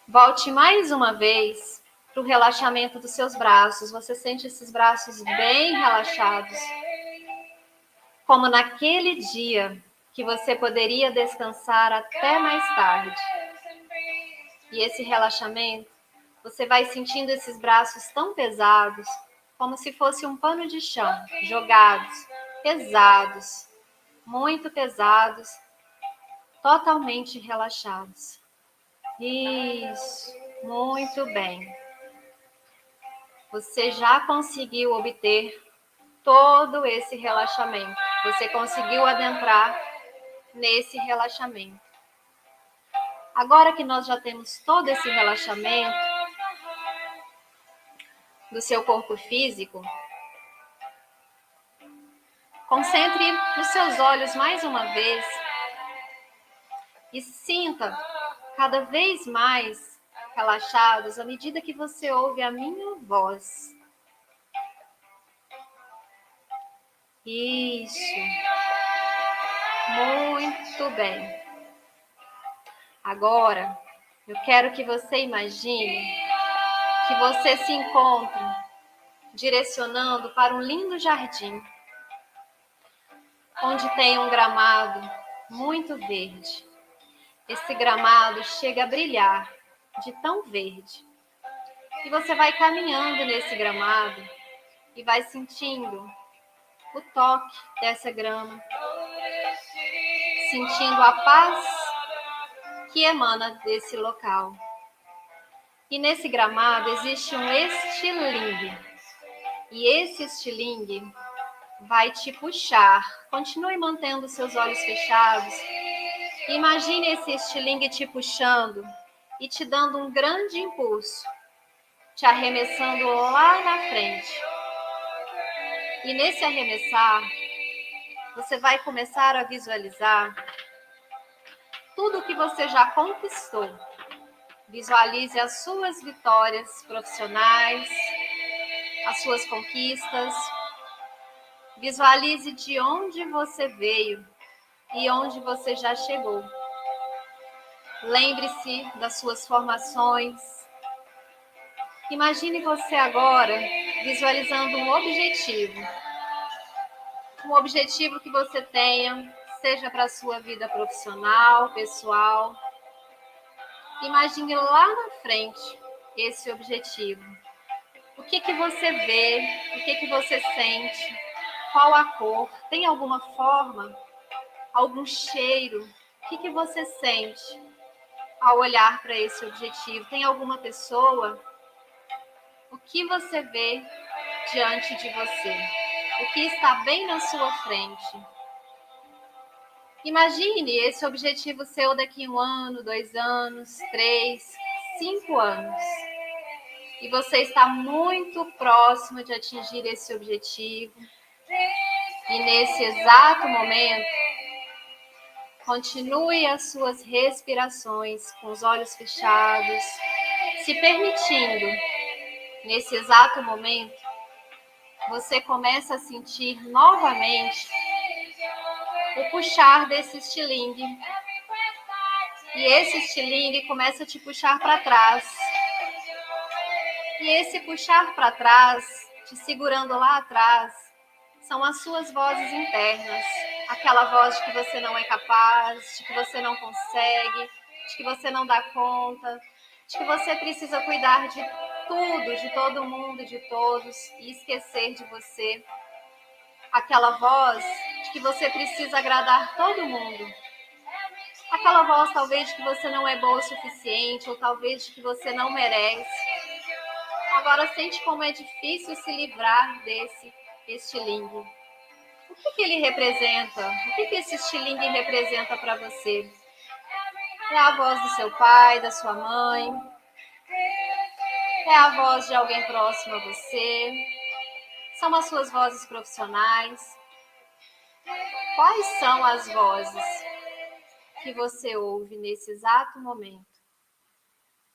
Volte mais uma vez para o relaxamento dos seus braços. Você sente esses braços bem relaxados, como naquele dia que você poderia descansar até mais tarde. E esse relaxamento, você vai sentindo esses braços tão pesados, como se fosse um pano de chão, jogados, pesados, muito pesados, totalmente relaxados. Isso, muito bem. você já conseguiu obter todo esse relaxamento. Você conseguiu adentrar nesse relaxamento. Agora que nós já temos todo esse relaxamento do seu corpo físico, concentre nos seus olhos mais uma vez e sinta cada vez mais relaxados à medida que você ouve a minha voz. Isso. Muito bem. Agora, eu quero que você imagine que você se encontra direcionando para um lindo jardim, onde tem um gramado muito verde. Esse gramado chega a brilhar de tão verde. E você vai caminhando nesse gramado e vai sentindo o toque dessa grama, sentindo a paz que emana desse local. E nesse gramado existe um estilingue. E esse estilingue vai te puxar. Continue mantendo seus olhos fechados. Imagine esse estilingue te puxando e te dando um grande impulso, te arremessando lá na frente. E nesse arremessar, você vai começar a visualizar tudo que você já conquistou. Visualize as suas vitórias profissionais, as suas conquistas. Visualize de onde você veio e onde você já chegou. Lembre-se das suas formações. Imagine você agora visualizando um objetivo. Um objetivo que você tenha, seja para a sua vida profissional, pessoal. Imagine lá na frente esse objetivo. O que você vê? O que você sente? Qual a cor? Tem alguma forma? Algum cheiro? O que você sente ao olhar para esse objetivo? Tem alguma pessoa? O que você vê diante de você? O que está bem na sua frente? Imagine esse objetivo seu daqui 1 ano, 2 anos, 3, 5 anos. E você está muito próximo de atingir esse objetivo. E nesse exato momento, continue as suas respirações com os olhos fechados, se permitindo. Nesse exato momento, você começa a sentir novamente o puxar desse estilingue. E esse estilingue começa a te puxar para trás. E esse puxar para trás, te segurando lá atrás, são as suas vozes internas. Aquela voz de que você não é capaz, de que você não consegue, de que você não dá conta, de que você precisa cuidar de tudo, de todo mundo, de todos, e esquecer de você. Aquela voz de que você precisa agradar todo mundo. Aquela voz talvez de que você não é boa o suficiente, ou talvez de que você não merece. Agora sente como é difícil se livrar desse estilingue. O que ele representa? O que esse estilingue representa para você? É a voz do seu pai, da sua mãe? É a voz de alguém próximo a você? São as suas vozes profissionais? Quais são as vozes que você ouve nesse exato momento?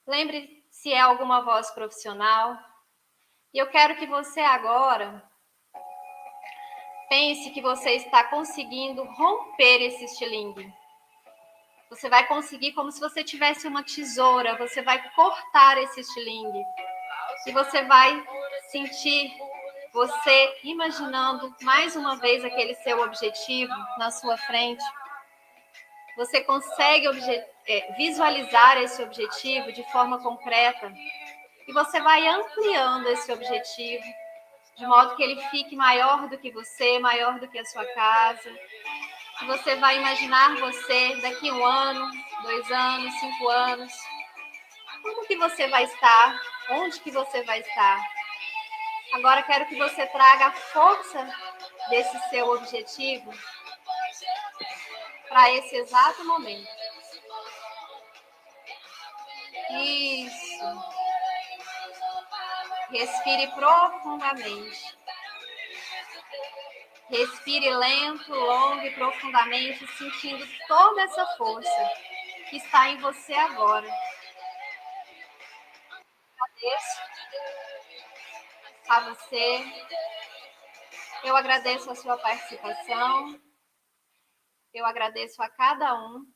Lembre se é alguma voz profissional. E eu quero que você agora pense que você está conseguindo romper esse estilingue. Você vai conseguir como se você tivesse uma tesoura, você vai cortar esse estilingue. E você vai sentir você imaginando mais uma vez aquele seu objetivo na sua frente. Você consegue visualizar esse objetivo de forma concreta. E você vai ampliando esse objetivo, de modo que ele fique maior do que você, maior do que a sua casa. E você vai imaginar você daqui 1 ano, 2 anos, 5 anos. Como que você vai estar? Onde que você vai estar? Agora quero que você traga a força desse seu objetivo para esse exato momento. Isso. Respire profundamente. Respire lento, longo e profundamente, sentindo toda essa força que está em você agora. Agradeço a você. Eu agradeço a sua participação. Eu agradeço a cada um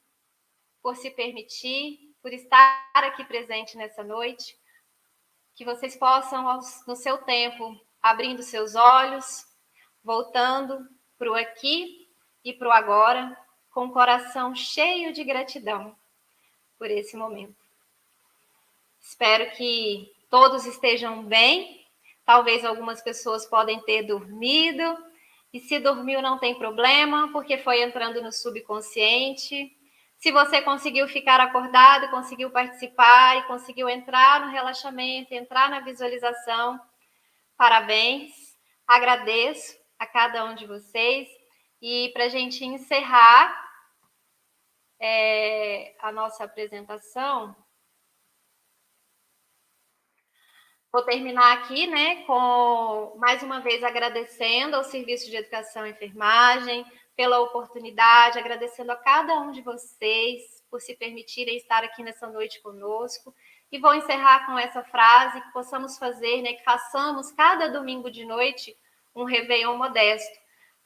por se permitir, por estar aqui presente nessa noite. Que vocês possam, no seu tempo, abrindo seus olhos, voltando para o aqui e para o agora, com o coração cheio de gratidão por esse momento. Espero que todos estejam bem. Talvez algumas pessoas podem ter dormido. E se dormiu não tem problema, porque foi entrando no subconsciente. Se você conseguiu ficar acordado, conseguiu participar e conseguiu entrar no relaxamento, entrar na visualização, parabéns. Agradeço a cada um de vocês. E para a gente encerrar a nossa apresentação, vou terminar aqui, né, com mais uma vez agradecendo ao Serviço de Educação e Enfermagem pela oportunidade, agradecendo a cada um de vocês por se permitirem estar aqui nessa noite conosco. E vou encerrar com essa frase que possamos fazer, né, que façamos cada domingo de noite um Réveillon modesto.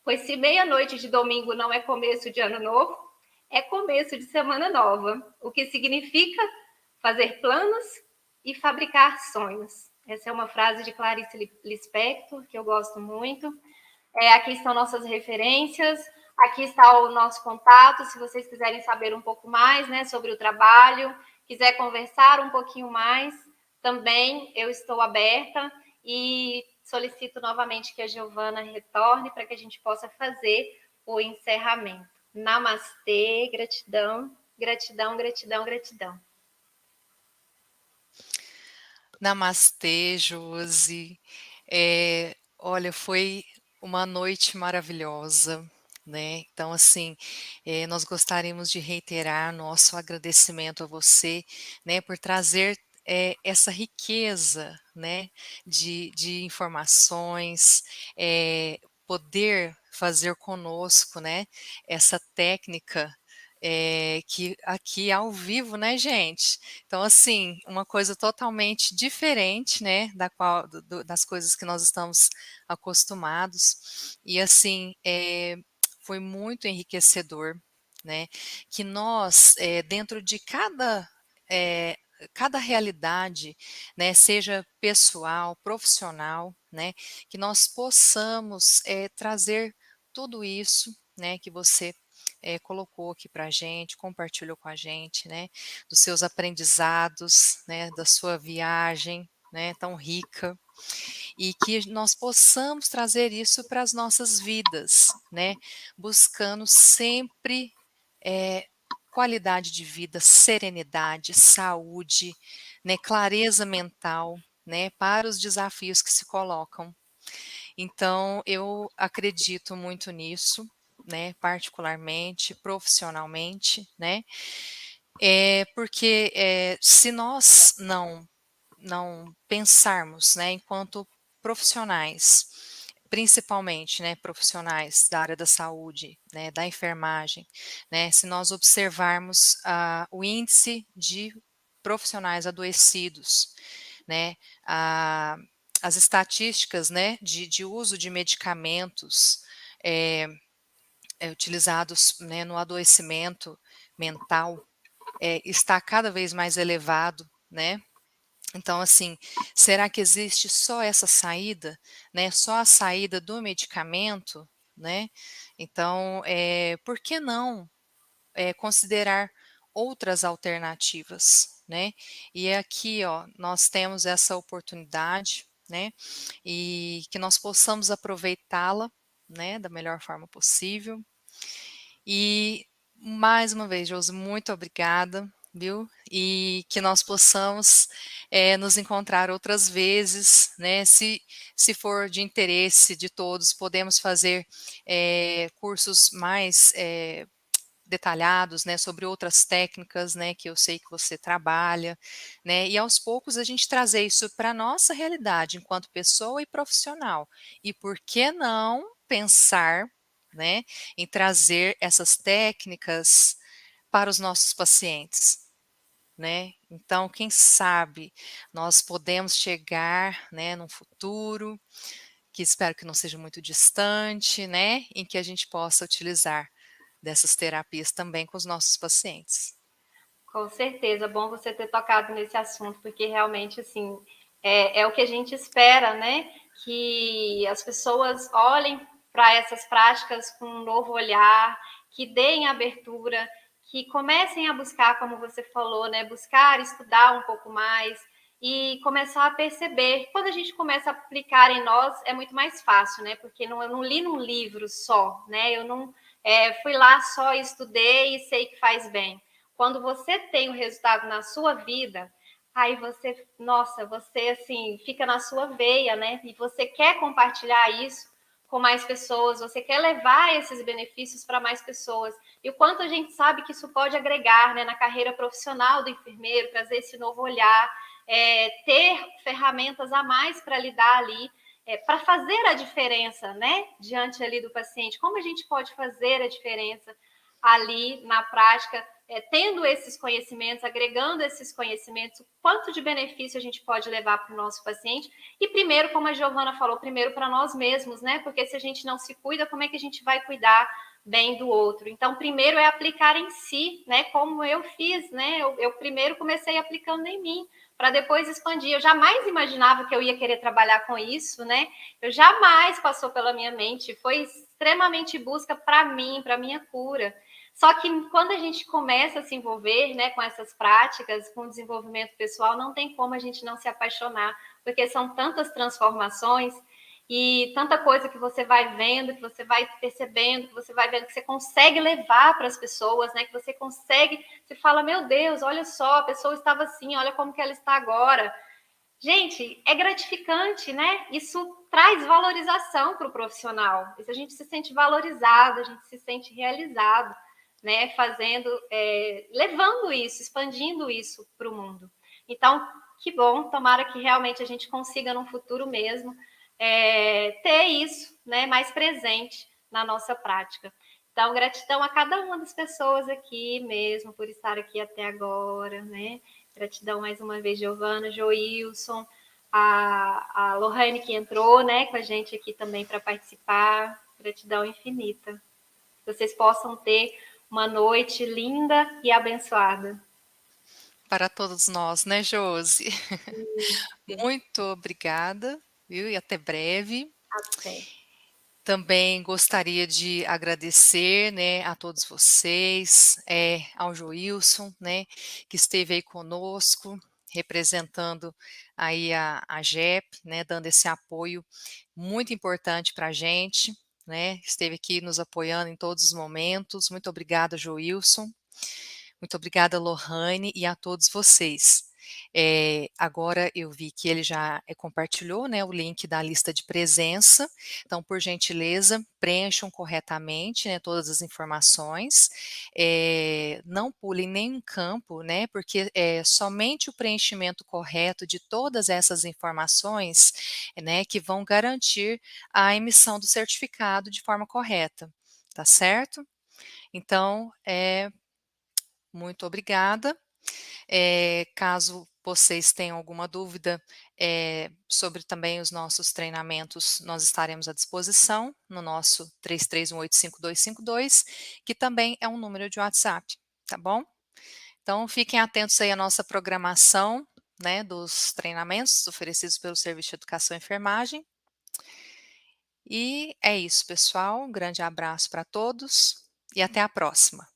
Pois se meia-noite de domingo não é começo de ano novo, é começo de semana nova, o que significa fazer planos e fabricar sonhos. Essa é uma frase de Clarice Lispector, que eu gosto muito. Aqui estão nossas referências, aqui está o nosso contato, se vocês quiserem saber um pouco mais, né, sobre o trabalho, quiser conversar um pouquinho mais, também eu estou aberta e solicito novamente que a Giovana retorne para que a gente possa fazer o encerramento. Namastê, gratidão, gratidão, gratidão, gratidão. Namastê, Josi. Olha, foi uma noite maravilhosa, né? Então, assim, nós gostaríamos de reiterar nosso agradecimento a você, né, por trazer essa riqueza, né, de informações, poder fazer conosco, né, essa técnica que aqui ao vivo, né, gente? Então, assim, uma coisa totalmente diferente, né, das coisas que nós estamos acostumados. E, assim, foi muito enriquecedor, né, que nós, dentro de cada realidade, né, seja pessoal, profissional, né, que nós possamos trazer tudo isso, né, que você colocou aqui para a gente, compartilhou com a gente, né, dos seus aprendizados, né, da sua viagem, né, tão rica, e que nós possamos trazer isso para as nossas vidas, né, buscando sempre qualidade de vida, serenidade, saúde, né, clareza mental, né, para os desafios que se colocam. Então, eu acredito muito nisso, né, particularmente, profissionalmente, né, porque se nós não pensarmos, né, enquanto profissionais, principalmente, né, profissionais da área da saúde, né, da enfermagem, né, se nós observarmos o índice de profissionais adoecidos, né, a, as estatísticas, né, de uso de medicamentos utilizados, né, no adoecimento mental está cada vez mais elevado, né? Então, assim, será que existe só essa saída, né? Só a saída do medicamento, né? Então, por que não considerar outras alternativas, né? E aqui, ó, nós temos essa oportunidade, né? E que nós possamos aproveitá-la, né? Da melhor forma possível. E mais uma vez, Josi, muito obrigada, viu? E que nós possamos nos encontrar outras vezes, né? Se for de interesse de todos, podemos fazer cursos mais detalhados, né, sobre outras técnicas, né, que eu sei que você trabalha, né, e aos poucos a gente trazer isso para a nossa realidade enquanto pessoa e profissional. E por que não pensar, né, em trazer essas técnicas para os nossos pacientes, né? Então, quem sabe nós podemos chegar, né, num futuro que espero que não seja muito distante, né, em que a gente possa utilizar dessas terapias também com os nossos pacientes. Com certeza, bom você ter tocado nesse assunto, porque realmente, assim, é o que a gente espera, né? Que as pessoas olhem para essas práticas com um novo olhar, que deem abertura, que comecem a buscar, como você falou, né? Buscar, estudar um pouco mais e começar a perceber. Quando a gente começa a aplicar em nós, é muito mais fácil, né? Porque eu não li num livro só, né? Eu não fui lá só, estudei e sei que faz bem. Quando você tem o resultado na sua vida, aí você, nossa, você assim, fica na sua veia, né? E você quer compartilhar isso com mais pessoas, você quer levar esses benefícios para mais pessoas. E o quanto a gente sabe que isso pode agregar, né, na carreira profissional do enfermeiro, trazer esse novo olhar, ter ferramentas a mais para lidar ali, para fazer a diferença, né, diante ali do paciente. Como a gente pode fazer a diferença ali na prática, tendo esses conhecimentos, agregando esses conhecimentos, o quanto de benefício a gente pode levar para o nosso paciente. E primeiro, como a Giovana falou, primeiro para nós mesmos, né? Porque se a gente não se cuida, como é que a gente vai cuidar bem do outro? Então, primeiro é aplicar em si, né? Como eu fiz, né? Eu primeiro comecei aplicando em mim, para depois expandir. Eu jamais imaginava que eu ia querer trabalhar com isso, né? Eu jamais passou pela minha mente. Foi extremamente busca para mim, para minha cura. Só que quando a gente começa a se envolver, né, com essas práticas, com o desenvolvimento pessoal, não tem como a gente não se apaixonar, porque são tantas transformações e tanta coisa que você vai vendo, que você vai percebendo, que você vai vendo, que você consegue levar para as pessoas, né, que você consegue, você fala, meu Deus, olha só, a pessoa estava assim, olha como que ela está agora. Gente, é gratificante, né? Isso traz valorização para o profissional. A gente se sente valorizado, a gente se sente realizado, né? Fazendo, levando isso, expandindo isso para o mundo. Então, que bom, tomara que realmente a gente consiga no futuro mesmo ter isso, né? Mais presente na nossa prática. Então, gratidão a cada uma das pessoas aqui mesmo por estar aqui até agora, né? Gratidão mais uma vez, Giovana, Joilson, a Lohane que entrou, né, com a gente aqui também para participar. Gratidão infinita. Que vocês possam ter uma noite linda e abençoada. Para todos nós, né, Josi? Isso. Muito obrigada, viu? E até breve. Até. Também gostaria de agradecer, né, a todos vocês, ao Joilson, né, que esteve aí conosco, representando aí a JEP, né, dando esse apoio muito importante para a gente, né, esteve aqui nos apoiando em todos os momentos. Muito obrigada, Joilson. Muito obrigada, Lohane, e a todos vocês. Agora eu vi que ele já compartilhou, né, o link da lista de presença, então, por gentileza, preencham corretamente, né, todas as informações, não pulem nenhum campo, né, porque somente o preenchimento correto de todas essas informações, né, que vão garantir a emissão do certificado de forma correta, tá certo? Então, muito obrigada. Caso vocês tenham alguma dúvida sobre também os nossos treinamentos, nós estaremos à disposição no nosso 33185252, que também é um número de WhatsApp, tá bom? Então, fiquem atentos aí à nossa programação, né, dos treinamentos oferecidos pelo Serviço de Educação e Enfermagem. E é isso, pessoal. Um grande abraço para todos e até a próxima.